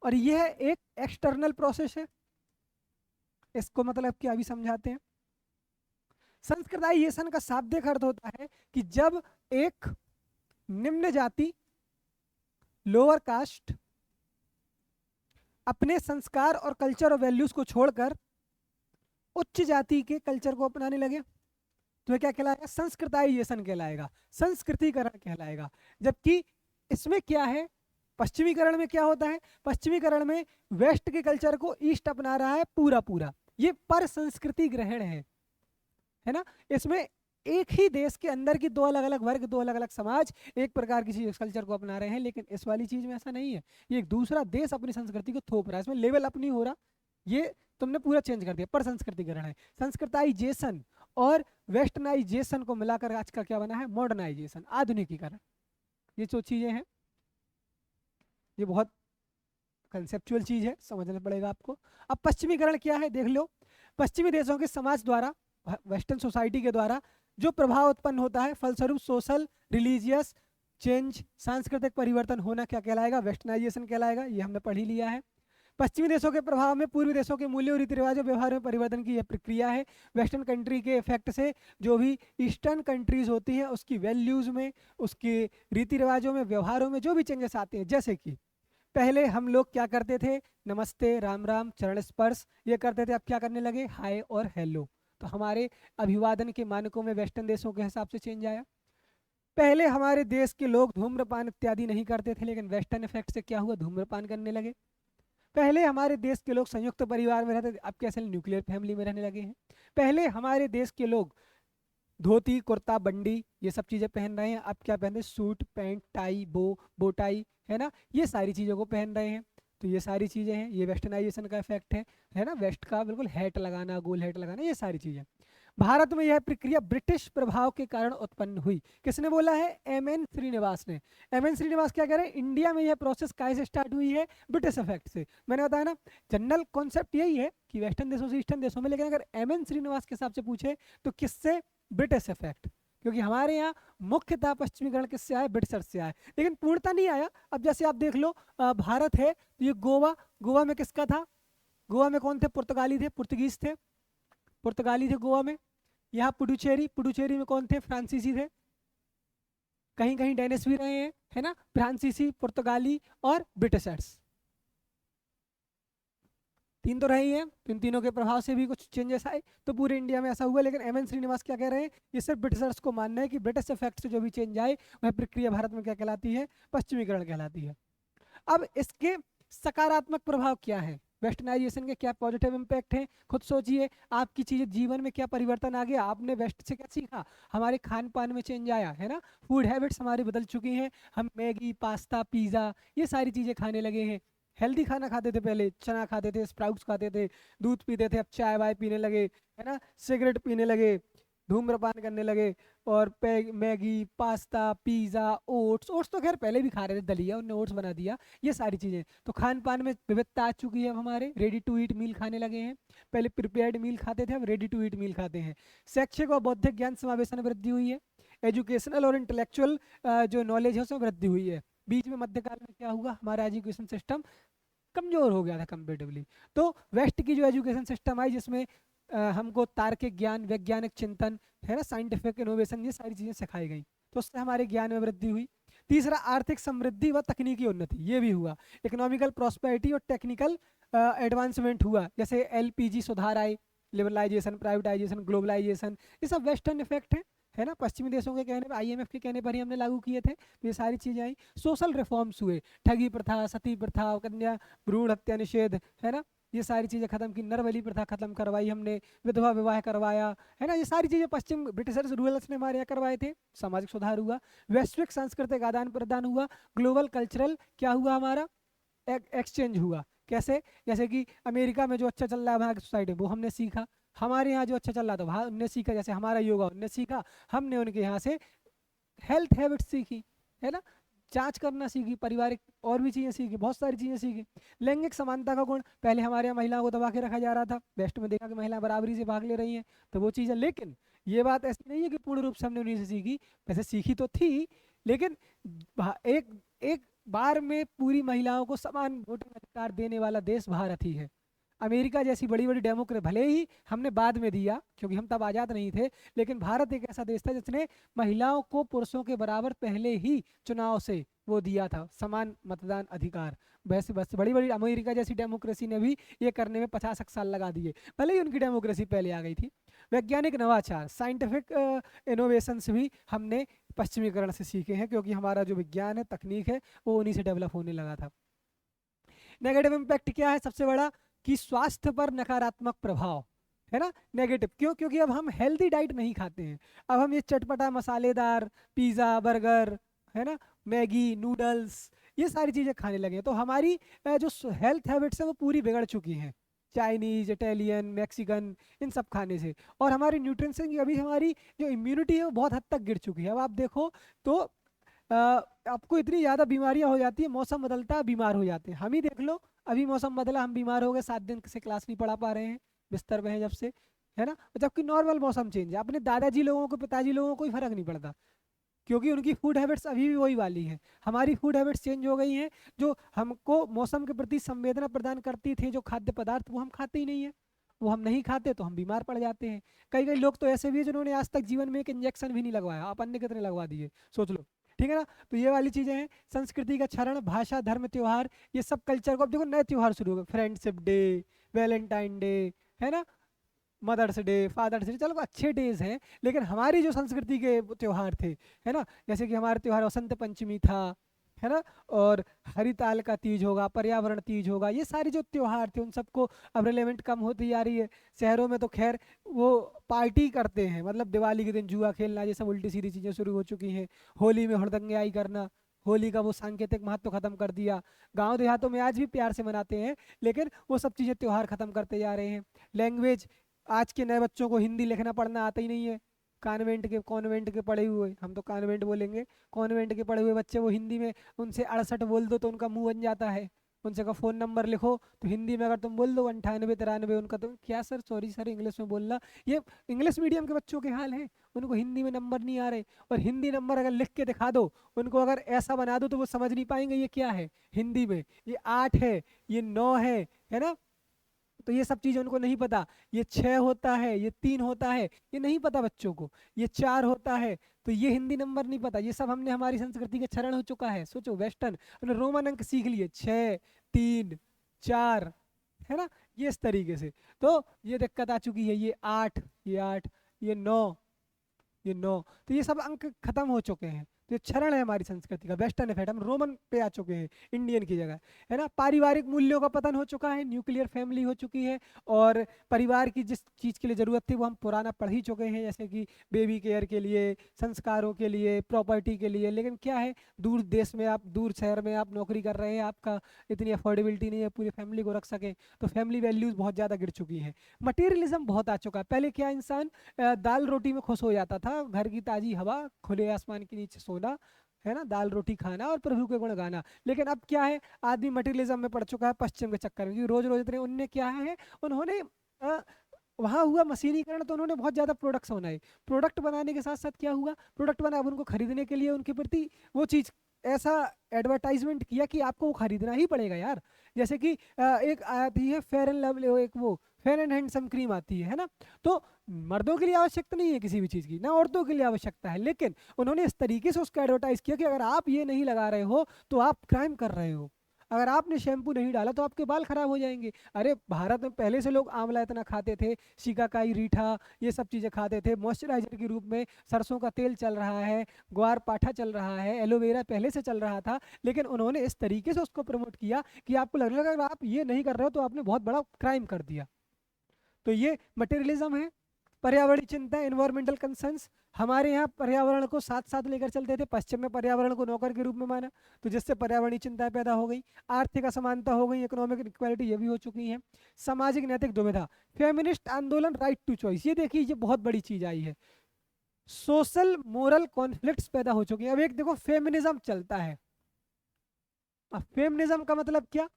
Speaker 1: और यह एक एक्सटर्नल प्रोसेस है। इसको मतलब क्या अभी समझाते हैं। संस्कृताइजेशन का शाब्दिक अर्थ होता है कि जब एक निम्न जाति, लोअर कास्ट, अपने संस्कार और कल्चर और वैल्यूज को छोड़कर उच्च जाति के कल्चर को अपनाने लगे, तो क्या कहलाएगा? संस्कृताइजेशन कहलाएगा, संस्कृतिकरण कहलाएगा। जबकि इसमें क्या है? पश्चिमीकरण में क्या होता है? पश्चिमीकरण में वेस्ट के कल्चर को ईस्ट अपना रहा है पूरा पूरा, ये पर संस्कृति ग्रहण है ना। इसमें एक ही देश के अंदर की दो अलग अलग वर्ग, दो अलग अलग समाज एक प्रकार की कल्चर को अपना रहे हैं, लेकिन इस वाली चीज में ऐसा नहीं है। ये एक दूसरा देश अपनी संस्कृति को थोप रहा है, इसमें लेवल अप नहीं हो रहा, ये तुमने पूरा चेंज कर दिया, पर संस्कृतिकरण है। संस्कृताइजेशन और वेस्टर्नाइजेशन को मिलाकर आज का क्या बना है? मॉडर्नाइजेशन, आधुनिकीकरण। ये जो चीजें हैं, ये बहुत कंसेप्चुअल चीज है, समझना पड़ेगा आपको। अब पश्चिमीकरण क्या है देख लो। पश्चिमी देशों के समाज द्वारा, वेस्टर्न सोसाइटी के द्वारा जो प्रभाव उत्पन्न होता है, फलस्वरूप सोशल, रिलीजियस चेंज, सांस्कृतिक परिवर्तन होना क्या कहलाएगा? वेस्टर्नाइजेशन कहलाएगा। ये हमने पढ़ ही लिया है। पश्चिमी देशों के प्रभाव में पूर्वी देशों के मूल्यों, रीति रिवाजों, व्यवहार में परिवर्तन की यह प्रक्रिया है। वेस्टर्न कंट्री के इफेक्ट से जो भी ईस्टर्न कंट्रीज होती हैं उसकी वैल्यूज में, उसके रीति रिवाजों में, व्यवहारों में जो भी चेंजेस आते हैं, जैसे कि पहले हम लोग क्या करते थे, नमस्ते, राम राम, चरण स्पर्श ये करते थे, अब क्या करने लगे, हाय और हेलो। तो हमारे अभिवादन के मानकों में वेस्टर्न देशों के हिसाब से चेंज आया। पहले हमारे देश के लोग धूम्रपान इत्यादि नहीं करते थे, लेकिन वेस्टर्न इफेक्ट से क्या हुआ, धूम्रपान करने लगे। पहले हमारे देश के लोग संयुक्त परिवार में रहते थे, अब कैसे न्यूक्लियर फैमिली में रहने लगे हैं। पहले हमारे देश के लोग धोती, कुर्ता, बंडी ये सब चीज़ें पहन रहे हैं, अब क्या पहनते हैं, सूट, पैंट, टाई, बोटाई, है ना, ये सारी चीज़ों को पहन रहे हैं। तो ये सारी चीज़ें हैं, ये वेस्टर्नाइजेशन का इफेक्ट है ना, वेस्ट का बिल्कुल हैट लगाना, गोल हैट लगाना, ये सारी चीज़ें। भारत में यह प्रक्रिया ब्रिटिश प्रभाव के कारण उत्पन्न हुई। किसने बोला है, एम.एन. श्रीनिवास ने। एम.एन. श्रीनिवास क्या कह रहे हैं, इंडिया में यह प्रोसेस कैसे स्टार्ट हुई है, ब्रिटिश इफेक्ट से। मैंने बताया ना, जनरल कॉन्सेप्ट यही है कि वेस्टर्न देशों से ईस्टर्न देशों में, लेकिन अगर एम.एन. श्रीनिवास के हिसाब से पूछे तो किससे, ब्रिटिश इफेक्ट। क्योंकि हमारे यहाँ मुख्यतः पश्चिमीकरण किससे आया, ब्रिटिशर्स से आया, लेकिन पूर्णता नहीं आया। अब जैसे आप देख लो, भारत है तो ये गोवा में किसका था, गोवा में कौन थे, पुर्तगाली थे, पुर्तगीज थे, पुर्तगाली थे गोवा में। यहाँ पुडुचेरी में कौन थे, फ्रांसीसी थे, कहीं कहीं डेनिश भी रहे हैं, है ना, फ्रांसीसी, पुर्तगाली और ब्रिटिशर्स, तीन तो रही हैं। इन तीनों के प्रभाव से भी कुछ चेंजेस आए, तो पूरे इंडिया में ऐसा हुआ। लेकिन एम.एन. श्रीनिवास क्या कह रहे हैं, ये सिर्फ ब्रिटिशर्स को मानना है कि ब्रिटिश इफेक्ट से जो भी चेंज आए वह प्रक्रिया भारत में क्या कहलाती है, पश्चिमीकरण कहलाती है। अब इसके सकारात्मक प्रभाव क्या है, वेस्टर्नाइजेशन के क्या पॉजिटिव इम्पैक्ट हैं, खुद सोचिए। आपकी चीज़ें जीवन में क्या परिवर्तन आ गया, आपने वेस्ट से क्या सीखा, हमारे खान पान में चेंज आया, है ना, फूड हैबिट्स हमारी बदल चुकी हैं, हम मैगी, पास्ता, पिज़्ज़ा ये सारी चीज़ें खाने लगे हैं। हेल्दी खाना खाते थे, पहले चना खाते थे, स्प्राउट्स खाते थे, दूध पीते थे, अब चाय वाय पीने लगे, है ना, सिगरेट पीने लगे, धूम्रपान करने लगे, और मैगी, पास्ता, पिज़्ज़ा, ओट्स तो खैर पहले भी खा रहे थे, दलिया उन्होंने ओट्स बना दिया, ये सारी चीज़ें। तो खान पान में विविधता आ चुकी है, अब हमारे रेडी टू ईट मील खाने लगे हैं, पहले प्रिपेयर्ड मील खाते थे, अब रेडी टू ईट मील खाते हैं। शैक्षिक और बौद्धिक ज्ञान समावेशन में वृद्धि हुई है, एजुकेशनल और इंटेलेक्चुअल जो नॉलेज है उसमें वृद्धि हुई है। बीच में मध्यकाल में क्या हुआ, हमारा एजुकेशन सिस्टम कमजोर हो गया था कंपेरेटिवली। तो वेस्ट की जो एजुकेशन सिस्टम आई, जिसमें हमको तार्किक ज्ञान, वैज्ञानिक चिंतन, है ना, साइंटिफिक इनोवेशन, ये सारी चीज़ें सिखाई गई, तो उससे हमारे ज्ञान में वृद्धि हुई। तीसरा, आर्थिक समृद्धि व तकनीकी उन्नति, ये भी हुआ, इकोनॉमिकल प्रॉस्पेरिटी और टेक्निकल एडवांसमेंट हुआ, जैसे एलपीजी सुधार आए, लिबरलाइजेशन, प्राइवेटाइजेशन, ग्लोबलाइजेशन, ये सब वेस्टर्न इफेक्ट है ना, पश्चिमी देशों के कहने पर, आईएमएफ के कहने पर ही हमने लागू किए थे, तो ये सारी चीज़ें आई। सोशल रिफॉर्म्स हुए, ठगी प्रथा, सती प्रथा, कन्या भ्रूण हत्या निषेध, है ना, ये सारी चीज़ें खत्म की, नरबली प्रथा खत्म करवाई हमने, विधवा विवाह करवाया, है ना, ये सारी चीज़ें पश्चिम ब्रिटिशर्स रूलर्स ने हमारे यहाँ करवाए थे। सामाजिक सुधार हुआ, वैश्विक सांस्कृतिक आदान प्रदान हुआ, ग्लोबल कल्चरल क्या हुआ, हमारा एक्सचेंज हुआ। कैसे, जैसे कि अमेरिका में जो अच्छा चल रहा है वहाँ की सोसाइटी, वो हमने सीखा, हमारे यहाँ जो अच्छा चल रहा था वहाँ उनने सीखा, जैसे हमारा योगा उनने सीखा, हमने उनके यहाँ से हेल्थ हैबिट्स सीखी, है ना, जांच करना सीखी, पारिवारिक और भी चीज़ें सीखी, बहुत सारी चीज़ें सीखी। लैंगिक समानता का गुण, पहले हमारे यहाँ महिलाओं को दबा के रखा जा रहा था, वेस्ट में देखा कि महिलाएं बराबरी से भाग ले रही हैं, तो वो चीज़ें। लेकिन ये बात ऐसी नहीं है कि पूर्ण रूप से हमने उन्हीं से सीखी, वैसे सीखी तो थी, लेकिन एक एक बार में पूरी महिलाओं को समान वोटिंग अधिकार देने वाला देश भारत ही है। अमेरिका जैसी बड़ी बड़ी डेमोक्रेसी भले ही हमने बाद में दिया, क्योंकि हम तब आज़ाद नहीं थे, लेकिन भारत एक ऐसा देश था जिसने महिलाओं को पुरुषों के बराबर पहले ही चुनाव से वो दिया था, समान मतदान अधिकार। वैसे बस बड़ी बड़ी अमेरिका जैसी डेमोक्रेसी ने भी ये करने में 50 साल लगा दिए, भले ही उनकी डेमोक्रेसी पहले आ गई थी। वैज्ञानिक नवाचार, साइंटिफिक इनोवेशंस भी हमने पश्चिमीकरण से सीखे हैं, क्योंकि हमारा जो विज्ञान है, तकनीक है, वो उन्हीं से डेवलप होने लगा था। नेगेटिव इम्पैक्ट क्या है, सबसे बड़ा कि स्वास्थ्य पर नकारात्मक प्रभाव, है ना, नेगेटिव। क्यों, क्योंकि अब हम हेल्दी डाइट नहीं खाते हैं, अब हम ये चटपटा मसालेदार पिज़्ज़ा, बर्गर, है ना, मैगी, नूडल्स, ये सारी चीज़ें खाने लगे हैं, तो हमारी जो हेल्थ हैबिट्स है वो पूरी बिगड़ चुकी हैं, चाइनीज़, इटालियन, मैक्सिकन, इन सब खाने से। और हमारी न्यूट्रिशन की, अभी हमारी जो इम्यूनिटी है वो बहुत हद तक गिर चुकी है। अब आप देखो तो आपको इतनी ज़्यादा बीमारियां हो जाती है, मौसम बदलता है बीमार हो जाते हैं, हम ही देख लो, अभी मौसम बदला हम बीमार हो गए, 7 दिन से क्लास नहीं पढ़ा पा रहे हैं, बिस्तर पे हैं जब से, है ना, जबकि नॉर्मल मौसम चेंज है। अपने दादाजी लोगों को, पिताजी लोगों को कोई फर्क नहीं पड़ता, क्योंकि उनकी फूड हैबिट्स अभी भी वही वाली हैं। हमारी फूड हैबिट्स चेंज हो गई हैं, जो हमको मौसम के प्रति संवेदना प्रदान करती थी, जो खाद्य पदार्थ, वो हम खाते ही नहीं है। वो हम नहीं खाते तो हम बीमार पड़ जाते हैं। कई कई लोग तो ऐसे भी हैं जिन्होंने आज तक जीवन में एक इंजेक्शन भी नहीं लगवाया, आप अन्य कितने लगवा दिए, सोच लो। ठीक है ना। तो ये वाली चीजें हैं। संस्कृति का क्षरण, भाषा, धर्म, त्योहार, ये सब कल्चर को, अब देखो नए त्योहार शुरू हो गए, फ्रेंडशिप डे, वैलेंटाइन डे, है ना, मदर्स डे, फादर्स डे, चलो अच्छे डेज हैं, लेकिन हमारी जो संस्कृति के वो त्योहार थे, है ना, जैसे कि हमारे त्योहार वसंत पंचमी था, है ना, और हरिताल का तीज होगा, पर्यावरण तीज होगा, ये सारे जो त्योहार थे उन सबको अब रिलेवेंट कम होती जा रही है। शहरों में तो खैर वो पार्टी करते हैं, मतलब दिवाली के दिन जुआ खेलना, ये सब उल्टी सीधी चीज़ें शुरू हो चुकी हैं। होली में हुड़दंगाई करना, होली का वो सांकेतिक महत्व खत्म कर दिया। गांव देहातों में आज भी प्यार से मनाते हैं, लेकिन वो सब चीज़ें त्योहार खत्म करते जा रहे हैं। लैंग्वेज, आज के नए बच्चों को हिंदी लिखना पढ़ना आता ही नहीं है। कॉन्वेंट के पढ़े हुए, हम तो कॉन्वेंट बोलेंगे, कॉन्वेंट के पढ़े हुए बच्चे वो हिंदी में उनसे 68 बोल दो तो उनका मुंह बन जाता है। उनसे का फ़ोन नंबर लिखो तो हिंदी में अगर तुम बोल दो 98 93, उनका तो क्या सर, सॉरी सर, इंग्लिश में बोलना। ये इंग्लिश मीडियम के बच्चों के हाल है, उनको हिंदी में नंबर नहीं आ रहे। और हिंदी नंबर अगर लिख के दिखा दो उनको, अगर ऐसा बना दो तो वो समझ नहीं पाएंगे ये क्या है हिंदी में, ये 8 है, ये 9 है ना। तो ये सब चीज़ उनको नहीं पता। ये 6 होता है, ये 3 होता है, ये नहीं पता बच्चों को। ये 4 होता है, तो ये हिंदी नंबर नहीं पता। ये सब हमने हमारी संस्कृति के क्षरण हो चुका है। सोचो, वेस्टर्न हमने रोमन अंक सीख लिए, 6 3 4, है ना, ये इस तरीके से। तो ये दिक्कत आ चुकी है। ये 8, ये 8, ये 9, ये 9, तो ये सब अंक खत्म हो चुके हैं। तो ये क्षरण है हमारी संस्कृति का, वेस्टर्न इफेक्ट, हम रोमन पे आ चुके हैं इंडियन की जगह, है ना। पारिवारिक मूल्यों का पतन हो चुका है, न्यूक्लियर फैमिली हो चुकी है, और परिवार की जिस चीज़ के लिए ज़रूरत थी वो हम पुराना पढ़ ही चुके हैं, जैसे कि बेबी केयर के लिए, संस्कारों के लिए, प्रॉपर्टी के लिए। लेकिन क्या है, दूर देश में आप, दूर शहर में आप नौकरी कर रहे हैं, आपका इतनी अफोर्डेबिलिटी नहीं है पूरी फैमिली को रख सके, तो फैमिली वैल्यूज़ बहुत ज़्यादा गिर चुकी हैं। मटीरियलिज्म बहुत आ चुका है। पहले क्या, इंसान दाल रोटी में खुश हो जाता था, घर की ताजी हवा, खुले आसमान के नीचे सोना, है ना, दाल रोटी खाना और प्रभु के गुण गाना। लेकिन अब क्या है, आदमी मटीरियलिज्म में पड़ चुका है पश्चिम के चक्कर में, क्योंकि रोज रोज इतने, उनने क्या है, उन्होंने वहाँ हुआ मशीनीकरण, तो उन्होंने बहुत ज़्यादा प्रोडक्ट्स बनाए। प्रोडक्ट बनाने के साथ साथ क्या हुआ, प्रोडक्ट बना, अब उनको खरीदने के लिए उनके प्रति वो चीज़, ऐसा एडवर्टाइजमेंट किया कि आपको वो खरीदना ही पड़ेगा यार। जैसे कि एक आती है फेयर एंड लवली, एक वो फेयर एंड हैंडसम क्रीम आती है ना। तो मर्दों के लिए आवश्यकता नहीं है किसी भी चीज़ की, ना औरतों के लिए आवश्यकता है, लेकिन उन्होंने इस तरीके से उसका एडवर्टाइज किया कि अगर आप ये नहीं लगा रहे हो तो आप क्राइम कर रहे हो, अगर आपने शैम्पू नहीं डाला तो आपके बाल खराब हो जाएंगे। अरे भारत में पहले से लोग आंवला इतना खाते थे, शिकाकाई, रीठा, ये सब चीज़ें खाते थे मॉइस्चराइजर के रूप में। सरसों का तेल चल रहा है, ग्वार पाठा चल रहा है, एलोवेरा पहले से चल रहा था, लेकिन उन्होंने इस तरीके से उसको प्रमोट किया कि आपको लगने लगा अगर आप ये नहीं कर रहे हो तो आपने बहुत बड़ा क्राइम कर दिया। तो ये मटेरियलिज्म है। पर्यावरणीय चिंता, एनवायरमेंटल कंसर्न्स, हमारे यहाँ पर्यावरण को साथ साथ लेकर चलते थे, पश्चिम में पर्यावरण को नौकर के रूप में माना, तो जिससे पर्यावरणीय चिंताएं पैदा हो गई। आर्थिक असमानता हो गई, इकोनॉमिक इक्वालिटी ये भी हो चुकी है। सामाजिक नैतिक दुविधा, फेमिनिस्ट आंदोलन, राइट टू चॉइस, ये देखिए ये बहुत बड़ी चीज आई है। सोशल मोरल कॉन्फ्लिक्ट्स पैदा हो चुके हैं। अब एक देखो, फेमिनिज्म चलता है, अब फेमिनिज्म का मतलब क्या,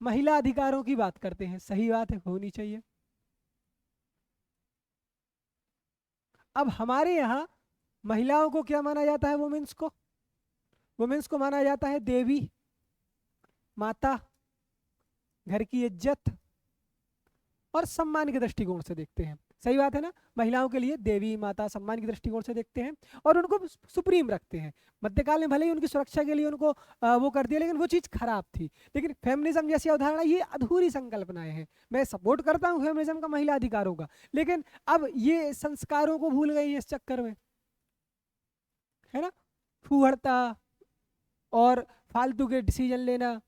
Speaker 1: महिला अधिकारों की बात करते हैं, सही बात है, होनी चाहिए। अब हमारे यहाँ महिलाओं को क्या माना जाता है, वुमेन्स को माना जाता है देवी, माता, घर की इज्जत और सम्मान के दृष्टिकोण से देखते हैं। सही बात है ना, महिलाओं के लिए देवी, माता, सम्मान के दृष्टिकोण से देखते हैं और उनको सुप्रीम रखते हैं। मध्यकाल में भले ही उनकी सुरक्षा के लिए उनको वो कर दिया, लेकिन वो चीज़ खराब थी। लेकिन फेमिनिज्म जैसी अवधारणा, ये अधूरी संकल्पनाएं हैं। मैं सपोर्ट करता हूँ फेमिनिज्म का, महिला अधिकारों का, लेकिन अब ये संस्कारों को भूल गई है इस चक्कर में, है ना। फूहड़ता और फालतू के डिसीजन लेना,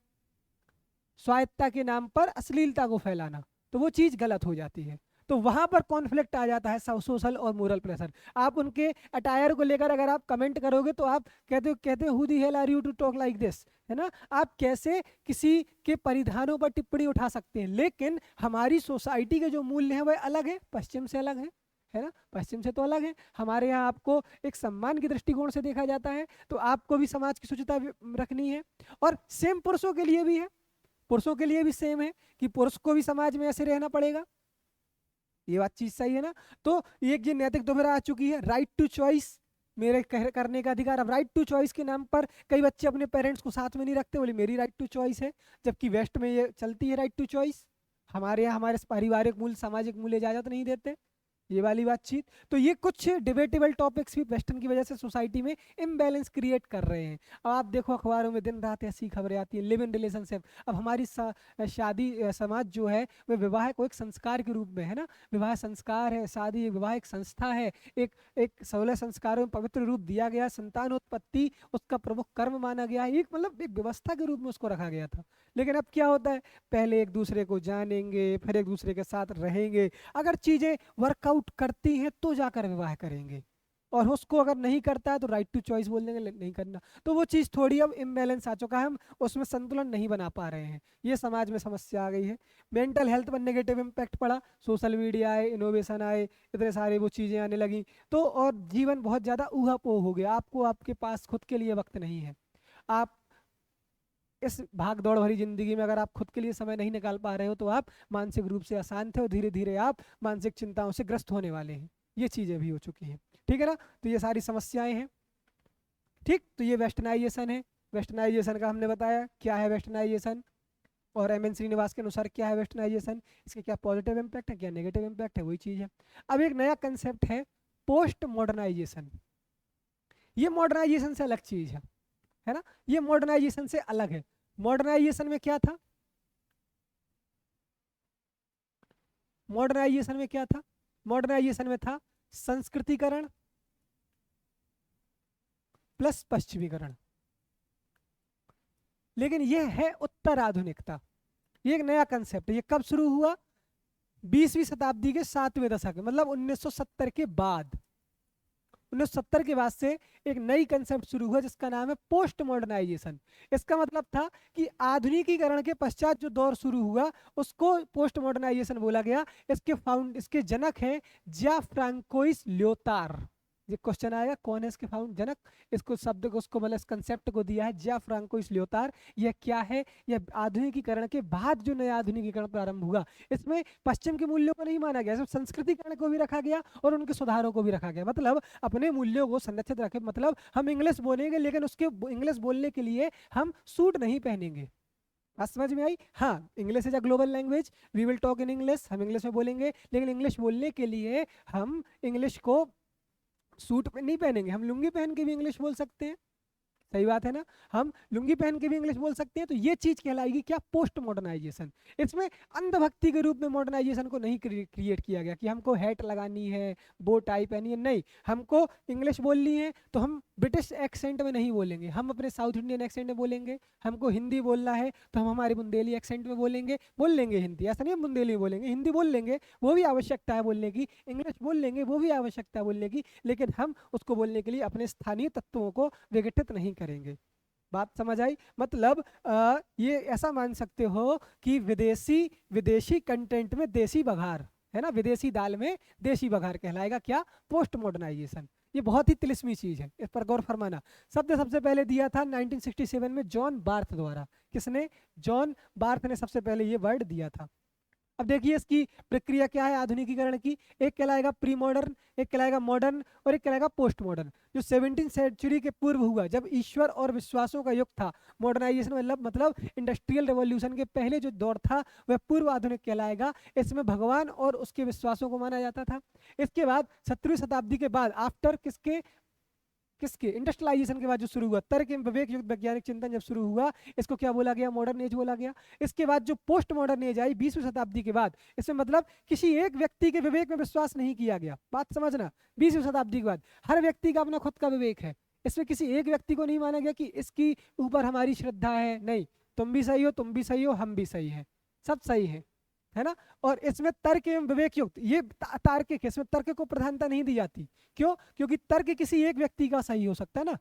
Speaker 1: स्वायत्ता के नाम पर अश्लीलता को फैलाना, तो वो चीज़ गलत हो जाती है। तो वहां पर कॉन्फ्लिक्ट आ जाता है, सोशल और मोरल प्रेशर। आप उनके अटायर को लेकर अगर आप कमेंट करोगे तो आप कहते हो who the hell are you to talk like this, है ना। आप कैसे किसी के परिधानों पर टिप्पणी उठा सकते हैं, लेकिन हमारी सोसाइटी के जो मूल्य हैं वह अलग है, पश्चिम से अलग है ना, पश्चिम से तो अलग है। हमारे यहाँ आपको एक सम्मान के दृष्टिकोण से देखा जाता है, तो आपको भी समाज की शुचिता रखनी है। और सेम पुरुषों के लिए भी है, पुरुषों के लिए भी सेम है कि पुरुष को भी समाज में ऐसे रहना पड़ेगा। ये बात चीज सही है ना। तो एक ये नैतिक दुविधा आ चुकी है, राइट टू चॉइस, मेरे करने का अधिकार। अब राइट टू चॉइस के नाम पर कई बच्चे अपने पेरेंट्स को साथ में नहीं रखते, बोले मेरी राइट टू चॉइस है, जबकि वेस्ट में ये चलती है राइट टू चॉइस। हमारे यहाँ हमारे पारिवारिक मूल्य सामाजिक मूल्य इजाजत नहीं देते, ये वाली बातचीत। तो ये कुछ डिबेटेबल टॉपिक्स भी वेस्टर्न की वजह से सोसाइटी में इम्बैलेंस क्रिएट कर रहे हैं। अब आप देखो अखबारों में दिन रात ऐसी खबरें आती हैं, लिव इन रिलेशनशिप। अब हमारी शादी समाज जो है वह विवाह को एक संस्कार के रूप में है ना, विवाह संस्कार है, शादी विवाह एक संस्था है, एक एक 16 संस्कारों में पवित्र रूप दिया गया, संतानोत्पत्ति उसका प्रमुख कर्म माना गया है, एक मतलब एक व्यवस्था के रूप में उसको रखा गया था। लेकिन अब क्या होता है, पहले एक दूसरे को जानेंगे, फिर एक दूसरे के साथ रहेंगे, अगर चीजें वर्कआउट करती हैं तो जाकर विवाह करेंगे, और उसको अगर नहीं करता है तो राइट टू चॉइस बोल देंगे नहीं करना। तो वो चीज़ थोड़ी अब इम्बैलेंस आ चुका है, हम उसमें संतुलन नहीं बना पा रहे हैं, ये समाज में समस्या आ गई है। मेंटल हेल्थ पर नेगेटिव इम्पैक्ट पड़ा, सोशल मीडिया आए, इनोवेशन आए, इतने सारे वो चीज़ें आने लगी, तो और जीवन बहुत ज़्यादा ऊहापोह हो गया। आपको आपके पास खुद के लिए वक्त नहीं है। आप इस भाग दौड़ भरी जिंदगी में अगर आप खुद के लिए समय नहीं निकाल पा रहे हो तो आप मानसिक रूप से अशांत है, और धीरे धीरे आप मानसिक चिंताओं से ग्रस्त होने वाले हैं। ये चीज़ें भी हो चुकी हैं, ठीक है ना। तो ये सारी समस्याएं हैं, ठीक। तो ये वेस्टर्नाइजेशन है। वेस्टर्नाइजेशन का हमने बताया क्या है वेस्टर्नाइजेशन, और एम एन श्रीनिवास के अनुसार क्या है वेस्टर्नाइजेशन, इसके क्या पॉजिटिव इम्पैक्ट है, क्या नेगेटिव इम्पैक्ट है, वही चीज़ है। अब एक नया कंसेप्ट है पोस्ट मॉडर्नाइजेशन। ये मॉडर्नाइजेशन से अलग चीज़ है ना, ये मॉडर्नाइजेशन से अलग है। मॉडर्नाइजेशन में क्या था, मॉडर्नाइजेशन में क्या था, मॉडर्नाइजेशन में था संस्कृतिकरण प्लस पश्चिमीकरण। लेकिन यह है उत्तर आधुनिकता, ये एक नया कंसेप्ट है। ये कब शुरू हुआ, 20वीं शताब्दी के 7वें दशक में, मतलब 1970 के बाद। 1970 के बाद से एक नई कंसेप्ट शुरू हुआ जिसका नाम है पोस्ट मॉडर्नाइजेशन। इसका मतलब था कि आधुनिकीकरण के पश्चात जो दौर शुरू हुआ उसको पोस्ट मॉडर्नाइजेशन बोला गया। इसके जनक हैं जिया फ्रांकोइस ल्योतार। ये क्वेश्चन आएगा कौन है इसके जनक, इसको शब्द को उसको मतलब इस कंसेप्ट को दिया है जिया फ्रांकोइस ल्योतार। यह क्या है, यह आधुनिकीकरण के बाद जो नया आधुनिकीकरण प्रारंभ हुआ, इसमें पश्चिम के मूल्यों को नहीं माना गया, इसमें संस्कृतिकरण को भी रखा गया और उनके सुधारों को भी रखा गया। मतलब अपने मूल्यों को संरक्षित रखे, मतलब हम इंग्लिश बोलेंगे लेकिन उसके इंग्लिश बोलने के लिए हम सूट नहीं पहनेंगे। बात समझ में आई। हाँ, English is a global language, we will talk in English, हम इंग्लिश में बोलेंगे, लेकिन इंग्लिश बोलने के लिए हम इंग्लिश को सूट नहीं पहनेंगे, हम लुंगी पहन के भी इंग्लिश बोल सकते हैं। सही बात है ना, हम लुंगी पहन के भी इंग्लिश बोल सकते हैं। तो ये चीज कहलाएगी क्या, पोस्ट मॉडर्नाइजेशन। इसमें अंधभक्ति के रूप में मॉडर्नाइजेशन को नहीं क्रिएट किया गया कि हमको हैट लगानी है, बो टाई पहनी है, नहीं। हमको इंग्लिश बोलनी है तो हम ब्रिटिश एक्सेंट में नहीं बोलेंगे, हम अपने साउथ इंडियन एक्सेंट में बोलेंगे। हमको हिंदी बोलना है तो हम हमारे बुंदेली एक्सेंट में बोल लेंगे हिंदी, ऐसा नहीं हम बुंदेली में बोलेंगे, हिंदी बोल लेंगे, वो भी आवश्यकता है बोलने की। इंग्लिश बोल लेंगे, वो भी आवश्यकता है बोलने की, लेकिन हम उसको बोलने के लिए अपने स्थानीय तत्वों को विघटित नहीं करेंगे। बात समझ आई। मतलब ये ऐसा मान सकते हो कि विदेशी कंटेंट में देसी बघार है ना, विदेशी दाल में देसी बघार कहलाएगा क्या, पोस्ट मॉडर्नाइजेशन। ये बहुत ही तिलिस्मी चीज है, इस पर गौर फरमाना। शब्द सबसे पहले दिया था 1967 में जॉन बार्थ द्वारा। किसने, जॉन बार्थ ने सबसे पहले ये वर्ड दिया था। अब देखिए इसकी प्रक्रिया क्या है आधुनिकीकरण की, एक कहलाएगा प्री मॉडर्न, एक कहलाएगा मॉडर्न, और एक कहलाएगा पोस्ट मॉडर्न। जो 17वीं सेंचुरी के पूर्व हुआ, जब ईश्वर और विश्वासों का युग था, मॉडर्नाइजेशन मतलब इंडस्ट्रियल रेवोल्यूशन के पहले जो दौर था वह पूर्व आधुनिक कहलाएगा। इसमें भगवान और उसके विश्वासों को माना जाता था। इसके बाद 17वीं शताब्दी के बाद आफ्टर किसके इंडस्ट्रियलाइजेशन के बाद जो शुरू हुआ, तर्क एवं विवेक युक्त वैज्ञानिक चिंतन जब शुरू हुआ, इसको क्या बोला गया, मॉडर्न एज बोला गया। इसके बाद जो पोस्ट मॉडर्न एज आई 20वीं शताब्दी के बाद, इसमें मतलब किसी एक व्यक्ति के विवेक में विश्वास नहीं किया गया। बात समझना, 20वीं शताब्दी के बाद हर व्यक्ति का अपना खुद का विवेक है, इसमें किसी एक व्यक्ति को नहीं माना गया कि इसकी ऊपर हमारी श्रद्धा है, नहीं, तुम भी सही हो, तुम भी सही हो, हम भी सही है, सब सही है ना। और इसमें तर्क एवं विवेक युक्त, ये तार्किक है, इसमें तर्क को प्रधानता नहीं दी जाती। क्यों, क्योंकि तर्क किसी एक व्यक्ति का सही हो सकता है ना,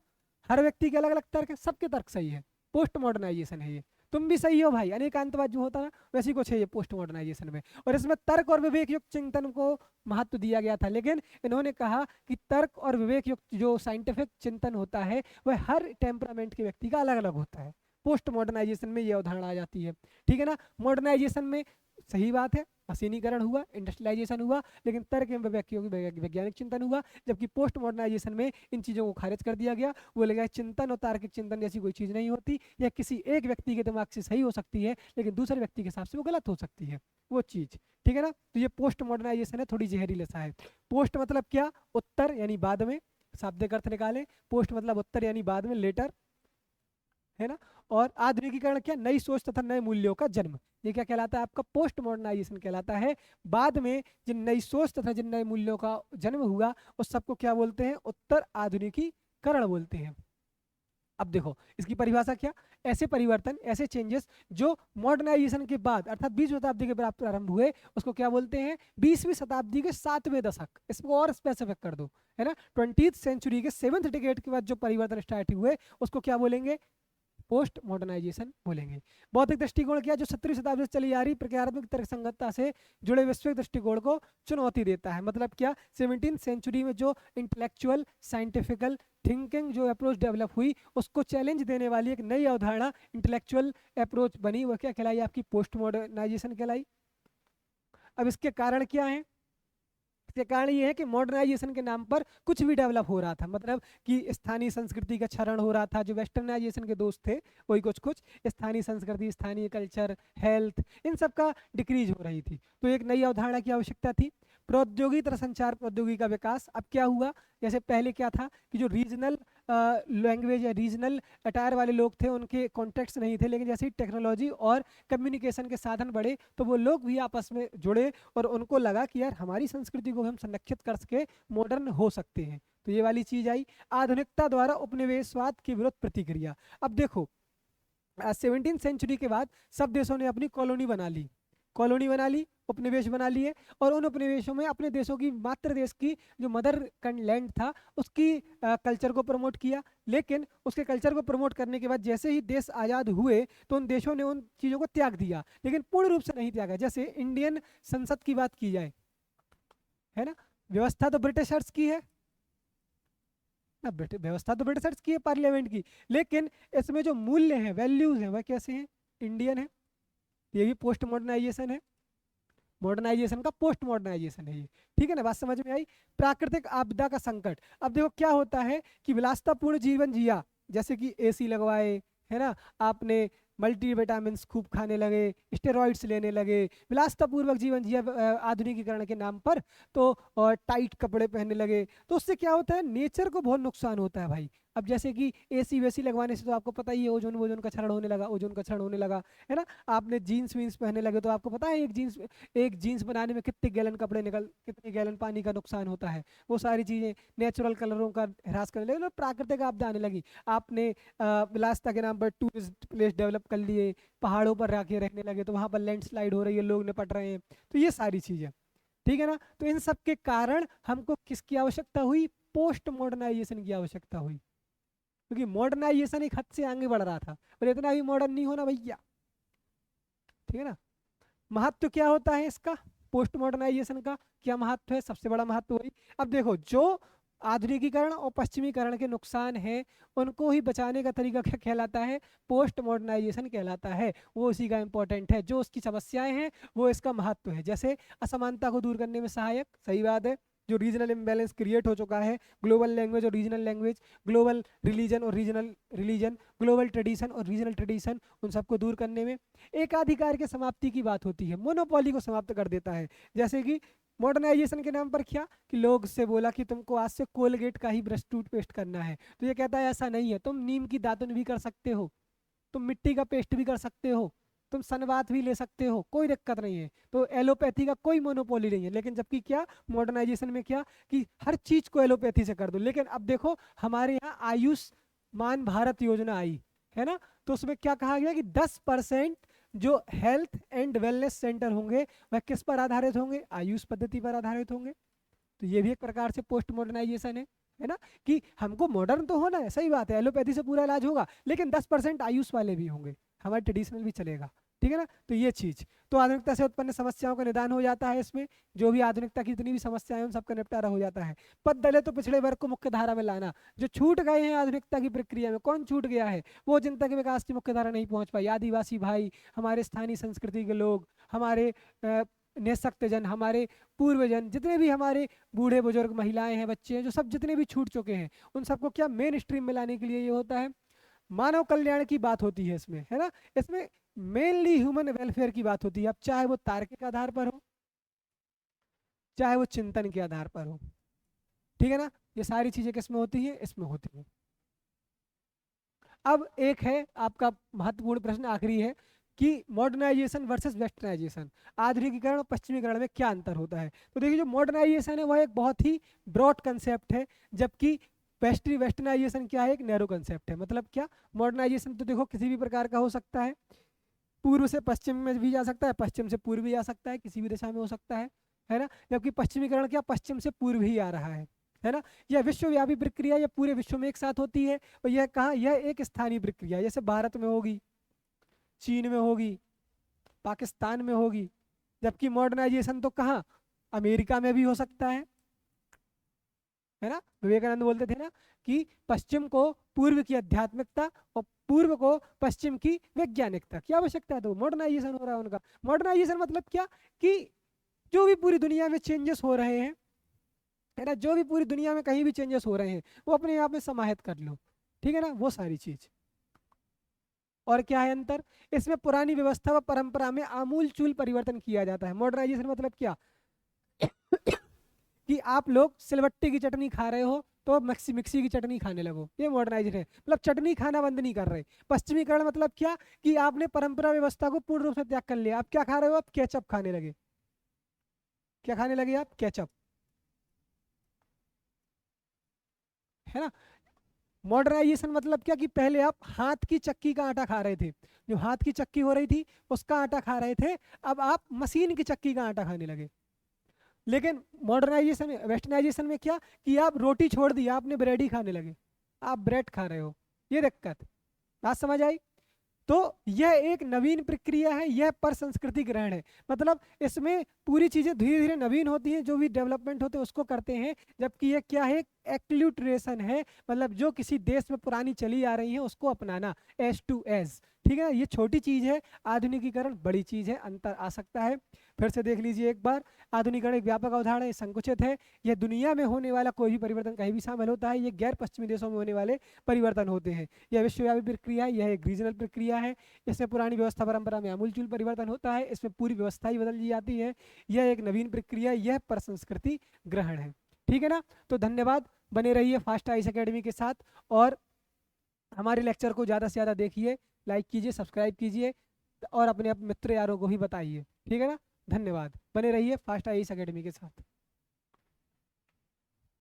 Speaker 1: हर व्यक्ति के अलग अलग तर्क है, सबके तर्क सही है। पोस्ट मॉडर्नाइजेशन है ये, तुम भी सही हो भाई, अनेकांतवाद जो होता है वैसी कुछ है ये पोस्ट मॉडर्नाइजेशन में। और इसमें तर्क और विवेक युक्त चिंतन को महत्व दिया गया था, लेकिन इन्होंने कहा कि तर्क और विवेक युक्त जो साइंटिफिक चिंतन होता है वह हर टेम्परामेंट के व्यक्ति का अलग अलग होता है। पोस्ट मॉडर्नाइजेशन में ये अवधारणा आ जाती है, ठीक है ना। मॉडर्नाइजेशन में सही बात है, मशीनीकरण हुआ, इंडस्ट्रियलाइजेशन हुआ, लेकिन तर्क एवं व्यक्तियों की वैज्ञानिक चिंतन हुआ। जबकि पोस्ट मॉडर्नाइजेशन में इन चीज़ों को खारिज कर दिया गया। वो लगा चिंतन और तार्किक चिंतन जैसी कोई चीज़ नहीं होती, या किसी एक व्यक्ति के दिमाग से सही हो सकती है लेकिन दूसरे व्यक्ति के हिसाब से वो गलत हो सकती है वो चीज़। ठीक है ना, तो ये पोस्ट मॉडर्नाइजेशन है, थोड़ी जहरीली सा है। पोस्ट मतलब क्या, उत्तर यानी बाद में, शाब्दिक अर्थ निकाले, पोस्ट मतलब उत्तर यानी बाद में, लेटर, है ना। और आधुनिकीकरण क्या, नई सोच तथा नए मूल्यों का जन्म। ये क्या कहलाता है आपका, पोस्ट मॉडर्नाइजेशन कहलाता है। बाद में जिन नई सोच तथा जिन नए मूल्यों का जन्म हुआ उस सबको क्या बोलते हैं, उत्तर आधुनिकीकरण बोलते हैं। अब देखो इसकी परिभाषा क्या, ऐसे परिवर्तन, ऐसे चेंजेस जो मॉडर्नाइजेशन के बाद अर्थात 20वीं शताब्दी के बाद प्रारंभ हुए उसको क्या बोलते हैं, 20वीं शताब्दी के 7वें दशक, इसको और स्पेसिफिक कर दो, है ना। 20th सेंचुरी के 7th डिकेड के बाद जो परिवर्तन स्टार्ट हुए उसको क्या बोलेंगे, पोस्ट मॉडर्नाइजेशन बोलेंगे। बौद्धिक दृष्टिकोण क्या, जो 17वीं शताब्दी से चली आ रही प्रक्रियात्मक तर्कसंगतता से जुड़े वैश्विक दृष्टिकोण को चुनौती देता है। मतलब क्या, 17th सेंचुरी में जो इंटेलेक्चुअल साइंटिफिकल थिंकिंग जो अप्रोच डेवलप हुई उसको चैलेंज देने वाली एक नई अवधारणा इंटेलेक्चुअल अप्रोच बनी, वह क्या कहलाई, आपकी पोस्ट मॉडर्नाइजेशन कहलाई। अब इसके कारण क्या है, इसके कारण ये है कि मॉडर्नाइजेशन के नाम पर कुछ भी डेवलप हो रहा था, मतलब कि स्थानीय संस्कृति का क्षरण हो रहा था। जो वेस्टर्नाइजेशन के दोस्त थे वही कुछ कुछ स्थानीय संस्कृति, स्थानीय कल्चर, हेल्थ, इन सब का डिक्रीज हो रही थी। तो एक नई अवधारणा की आवश्यकता थी। प्रौद्योगिकी तथा संचार प्रौद्योगिकी का विकास। अब क्या हुआ, जैसे पहले क्या था कि जो रीजनल लैंग्वेज या रीजनल अटायर वाले लोग थे उनके कॉन्टेक्ट्स नहीं थे, लेकिन जैसे ही टेक्नोलॉजी और कम्युनिकेशन के साधन बढ़े तो वो लोग भी आपस में जुड़े और उनको लगा कि यार हमारी संस्कृति को हम संरक्षित कर सके, मॉडर्न हो सकते हैं। तो ये वाली चीज़ आई। आधुनिकता द्वारा उपनिवेशवाद की विरुद्ध प्रतिक्रिया। अब देखो 17th सेंचुरी के बाद सब देशों ने अपनी कॉलोनी बना ली, कॉलोनी बना ली, उपनिवेश बना लिए, और उन उपनिवेशों में अपने देशों की, मातृ देश की जो मदर लैंड था उसकी कल्चर को प्रमोट किया। लेकिन उसके कल्चर को प्रमोट करने के बाद जैसे ही देश आज़ाद हुए तो उन देशों ने उन चीज़ों को त्याग दिया, लेकिन पूर्ण रूप से नहीं त्यागा। जैसे इंडियन संसद की बात की जाए, है ना, व्यवस्था तो ब्रिटिशर्स की है ना, व्यवस्था तो ब्रिटिशर्स की है पार्लियामेंट की, लेकिन इसमें जो मूल्य हैं, वैल्यूज हैं, वह कैसे हैं, इंडियन है। ये भी पोस्ट मॉडर्नाइजेशन है, मॉडर्नाइजेशन का पोस्ट मॉडर्नाइजेशन है ये। ठीक है ना, बात समझ में आई। प्राकृतिक आपदा का संकट। अब देखो क्या होता है कि विलासितापूर्ण जीवन जिया, जैसे कि एसी लगवाए, है ना, आपने मल्टीविटामिन खूब खाने लगे, स्टेरॉइड्स लेने लगे, विलासितापूर्वक जीवन जिया आधुनिकीकरण के नाम पर, तो और टाइट कपड़े पहनने लगे, तो उससे क्या होता है, नेचर को बहुत नुकसान होता है भाई। अब जैसे कि एसी वेसी लगवाने से तो आपको पता ही है ओजोन वोजोन का क्षरण होने लगा, ओजोन का क्षरण होने लगा, है ना। आपने जीन्स वीन्स पहनने लगे तो आपको पता है एक जीन्स बनाने में कितने गैलन पानी का नुकसान होता है। वो सारी चीज़ें, नेचुरल कलरों का ह्रास करने लगे, प्राकृतिक आपदा आने लगी। आपने विलासिता के नाम पर टूरिस्ट प्लेस डेवलप कर लिए, पहाड़ों पर आके रहने लगे तो वहाँ पर लैंडस्लाइड हो रही है, लोग निपट रहे हैं, तो ये सारी चीज़ें, ठीक है ना। तो इन सब के कारण हमको किसकी आवश्यकता हुई, पोस्ट मॉडर्नाइजेशन की आवश्यकता हुई, क्योंकि मॉडर्नाइजेशन एक हद से आगे बढ़ रहा था, पर इतना भी मॉडर्न नहीं होना भैया, ठीक है ना। महत्व क्या होता है इसका, पोस्ट मॉडर्नाइजेशन का क्या महत्व है, सबसे बड़ा महत्व वही। अब देखो जो आधुनिकीकरण और पश्चिमीकरण के नुकसान है उनको ही बचाने का तरीका क्या कहलाता है, पोस्ट मॉडर्नाइजेशन कहलाता है। वो उसी का इंपॉर्टेंट है, जो उसकी समस्याएं हैं वो इसका महत्व है। जैसे असमानता को दूर करने में सहायक, सही बात है। जो रीजनल इम्बैलेंस क्रिएट हो चुका है, ग्लोबल लैंग्वेज और रीजनल लैंग्वेज, ग्लोबल रिलीजन और रीजनल रिलीजन, ग्लोबल ट्रेडिशन और रीजनल ट्रेडिशन, उन सबको दूर करने में। एकाधिकार के समाप्ति की बात होती है, मोनोपोली को समाप्त कर देता है। जैसे कि मॉडर्नाइजेशन के नाम पर क्या कि लोग से बोला कि तुमको आज से कोलगेट का ही ब्रश टूथपेस्ट करना है, तो ये कहता है ऐसा नहीं है, तुम नीम की दातुन भी कर सकते हो, तुम मिट्टी का पेस्ट भी कर सकते हो, तुम सनबाथ भी ले सकते हो, कोई दिक्कत नहीं है। तो एलोपैथी का कोई मोनोपोली नहीं है। लेकिन जबकि क्या मॉडर्नाइजेशन में क्या कि हर चीज को एलोपैथी से कर दो। लेकिन अब देखो हमारे यहाँ आयुष्मान भारत योजना आई है ना, तो उसमें क्या कहा गया कि 10% जो हेल्थ एंड वेलनेस सेंटर होंगे वह किस पर आधारित होंगे, आयुष पद्धति पर आधारित होंगे। तो ये भी एक प्रकार से पोस्ट मॉडर्नाइजेशन है ना, कि हमको मॉडर्न तो होना है, सही बात है, एलोपैथी से पूरा इलाज होगा, लेकिन 10% आयुष वाले भी होंगे, हमारा ट्रेडिशनल भी चलेगा। ठीक है ना। तो ये चीज, तो आधुनिकता से उत्पन्न समस्याओं का निदान हो जाता है इसमें, जो भी आधुनिकता की जितनी भी समस्याएं हैं उन सबका निपटारा हो जाता है। पद दलित तो पिछड़े वर्ग को मुख्य धारा में लाना, जो छूट गए हैं आधुनिकता की प्रक्रिया में, कौन छूट गया है, वो जनता के विकास की मुख्य धारा नहीं पहुंच पाई, आदिवासी भाई, हमारे स्थानीय संस्कृति के लोग, हमारे निःशक्त जन, हमारे पूर्वजन, जितने भी हमारे बूढ़े बुजुर्ग, महिलाएं हैं, बच्चे हैं, जो सब जितने भी छूट चुके हैं, उन सबको क्या मेन स्ट्रीम में लाने के लिए ये होता है, मानव कल्याण की बात होती है इसमें, है ना। इसमें मेनली ह्यूमन वेलफेयर की बात होती है, अब चाहे वो तार्किक आधार पर हो, चाहे वो चिंतन के आधार पर हो, ठीक है ना। ये सारी चीजें किसमें होती है, इसमें होती है। अब एक है आपका महत्वपूर्ण प्रश्न, आखिरी है कि मॉडर्नाइजेशन वर्सेस वेस्टर्नाइजेशन, आधुनिकीकरण और पश्चिमीकरण में क्या अंतर होता है। तो देखिए, जो मॉडर्नाइजेशन है वह एक बहुत ही ब्रॉड कंसेप्ट है, जबकि वेस्टर्नाइजेशन क्या है, एक नैरो कंसेप्ट है। मतलब क्या, मॉडर्नाइजेशन तो देखो किसी भी प्रकार का हो सकता है, पूर्व से पश्चिम में भी जा सकता है, पश्चिम से पूर्व भी जा सकता है, किसी भी दिशा में हो सकता है ना। जबकि पश्चिमीकरण क्या, पश्चिम से पूर्व ही आ रहा है ना। यह विश्वव्यापी प्रक्रिया, यह पूरे विश्व में एक साथ होती है, और यह कहाँ, यह एक स्थानीय प्रक्रिया, जैसे भारत में होगी, चीन में होगी, पाकिस्तान में होगी। जबकि मॉडर्नाइजेशन तो कहाँ, अमेरिका में भी हो सकता है ना। विवेकानंद बोलते थे ना कि पश्चिम को पूर्व की आध्यात्मिकता और पूर्व को पश्चिम की वैज्ञानिकता की आवश्यकता है, तो मॉडर्नाइजेशन हो रहा है उनका। मॉडर्नाइजेशन मतलब क्या, कि जो भी पूरी दुनिया में चेंजेस हो रहे हैं, है ना, जो भी पूरी दुनिया में कहीं भी चेंजेस हो रहे हैं वो अपने आप में समाहित कर लो, ठीक है ना, वो सारी चीज। और क्या है अंतर, इसमें पुरानी व्यवस्था व परंपरा में आमूल चूल परिवर्तन किया जाता है। मॉडर्नाइजेशन मतलब क्या कि आप लोग सिलबट्टे की चटनी खा रहे हो तो अब मिक्सी मिक्सी की चटनी खाने लगो, ये मॉडर्नाइजेशन है। मतलब चटनी खाना बंद नहीं कर रहे। पश्चिमीकरण मतलब क्या, कि आपने परंपरा व्यवस्था को पूर्ण रूप से त्याग कर लिया, आप क्या खा रहे हो, आप केचप खाने लगे। क्या खाने लगे आप, केचप, है ना। मॉडर्नाइजेशन मतलब क्या, कि पहले आप हाथ की चक्की का आटा खा रहे थे, जो हाथ की चक्की हो रही थी उसका आटा खा रहे थे, अब आप मशीन की चक्की का आटा खाने लगे। लेकिन मॉडर्नाइजेशन में, वेस्टर्नाइजेशन में क्या, कि आप रोटी छोड़ दी, आपने ब्रेड ही खाने लगे, आप ब्रेड खा रहे हो, ये दिक्कत, बात समझ आई। तो यह एक नवीन प्रक्रिया है, यह पर संस्कृति ग्रहण है। मतलब इसमें पूरी चीजें धीरे धीरे नवीन होती हैं, जो भी डेवलपमेंट होते हैं उसको करते हैं। जबकि यह क्या है, एक्लूट्रेशन है, मतलब जो किसी देश में पुरानी चली आ रही है उसको अपनाना, एज टू एज, ठीक है। ये छोटी चीज है, आधुनिकीकरण बड़ी चीज है, अंतर आ सकता है। फिर से देख लीजिए एक बार, आधुनिकीकरण एक व्यापक अवधारणा है, संकुचित है। यह दुनिया में होने वाला कोई भी परिवर्तन कहीं भी शामिल होता है, ये गैर पश्चिमी देशों में होने वाले परिवर्तन होते हैं। यह विश्वव्यापी प्रक्रिया है, यह एक रीजनल प्रक्रिया है। इसमें पुरानी व्यवस्था परंपरा में आमूलचूल परिवर्तन होता है, इसमें पूरी व्यवस्था ही बदल दी जाती है। यह एक नवीन प्रक्रिया, यह पर संस्कृति ग्रहण है, ठीक है ना। तो धन्यवाद, बने रहिए फास्ट आईज एकेडमी के साथ, और हमारे लेक्चर को ज़्यादा से ज़्यादा देखिए, लाइक कीजिए, सब्सक्राइब कीजिए, और अपने मित्र यारों को भी बताइए, ठीक है ना। धन्यवाद, बने रहिए फास्ट आईज एकेडमी के साथ।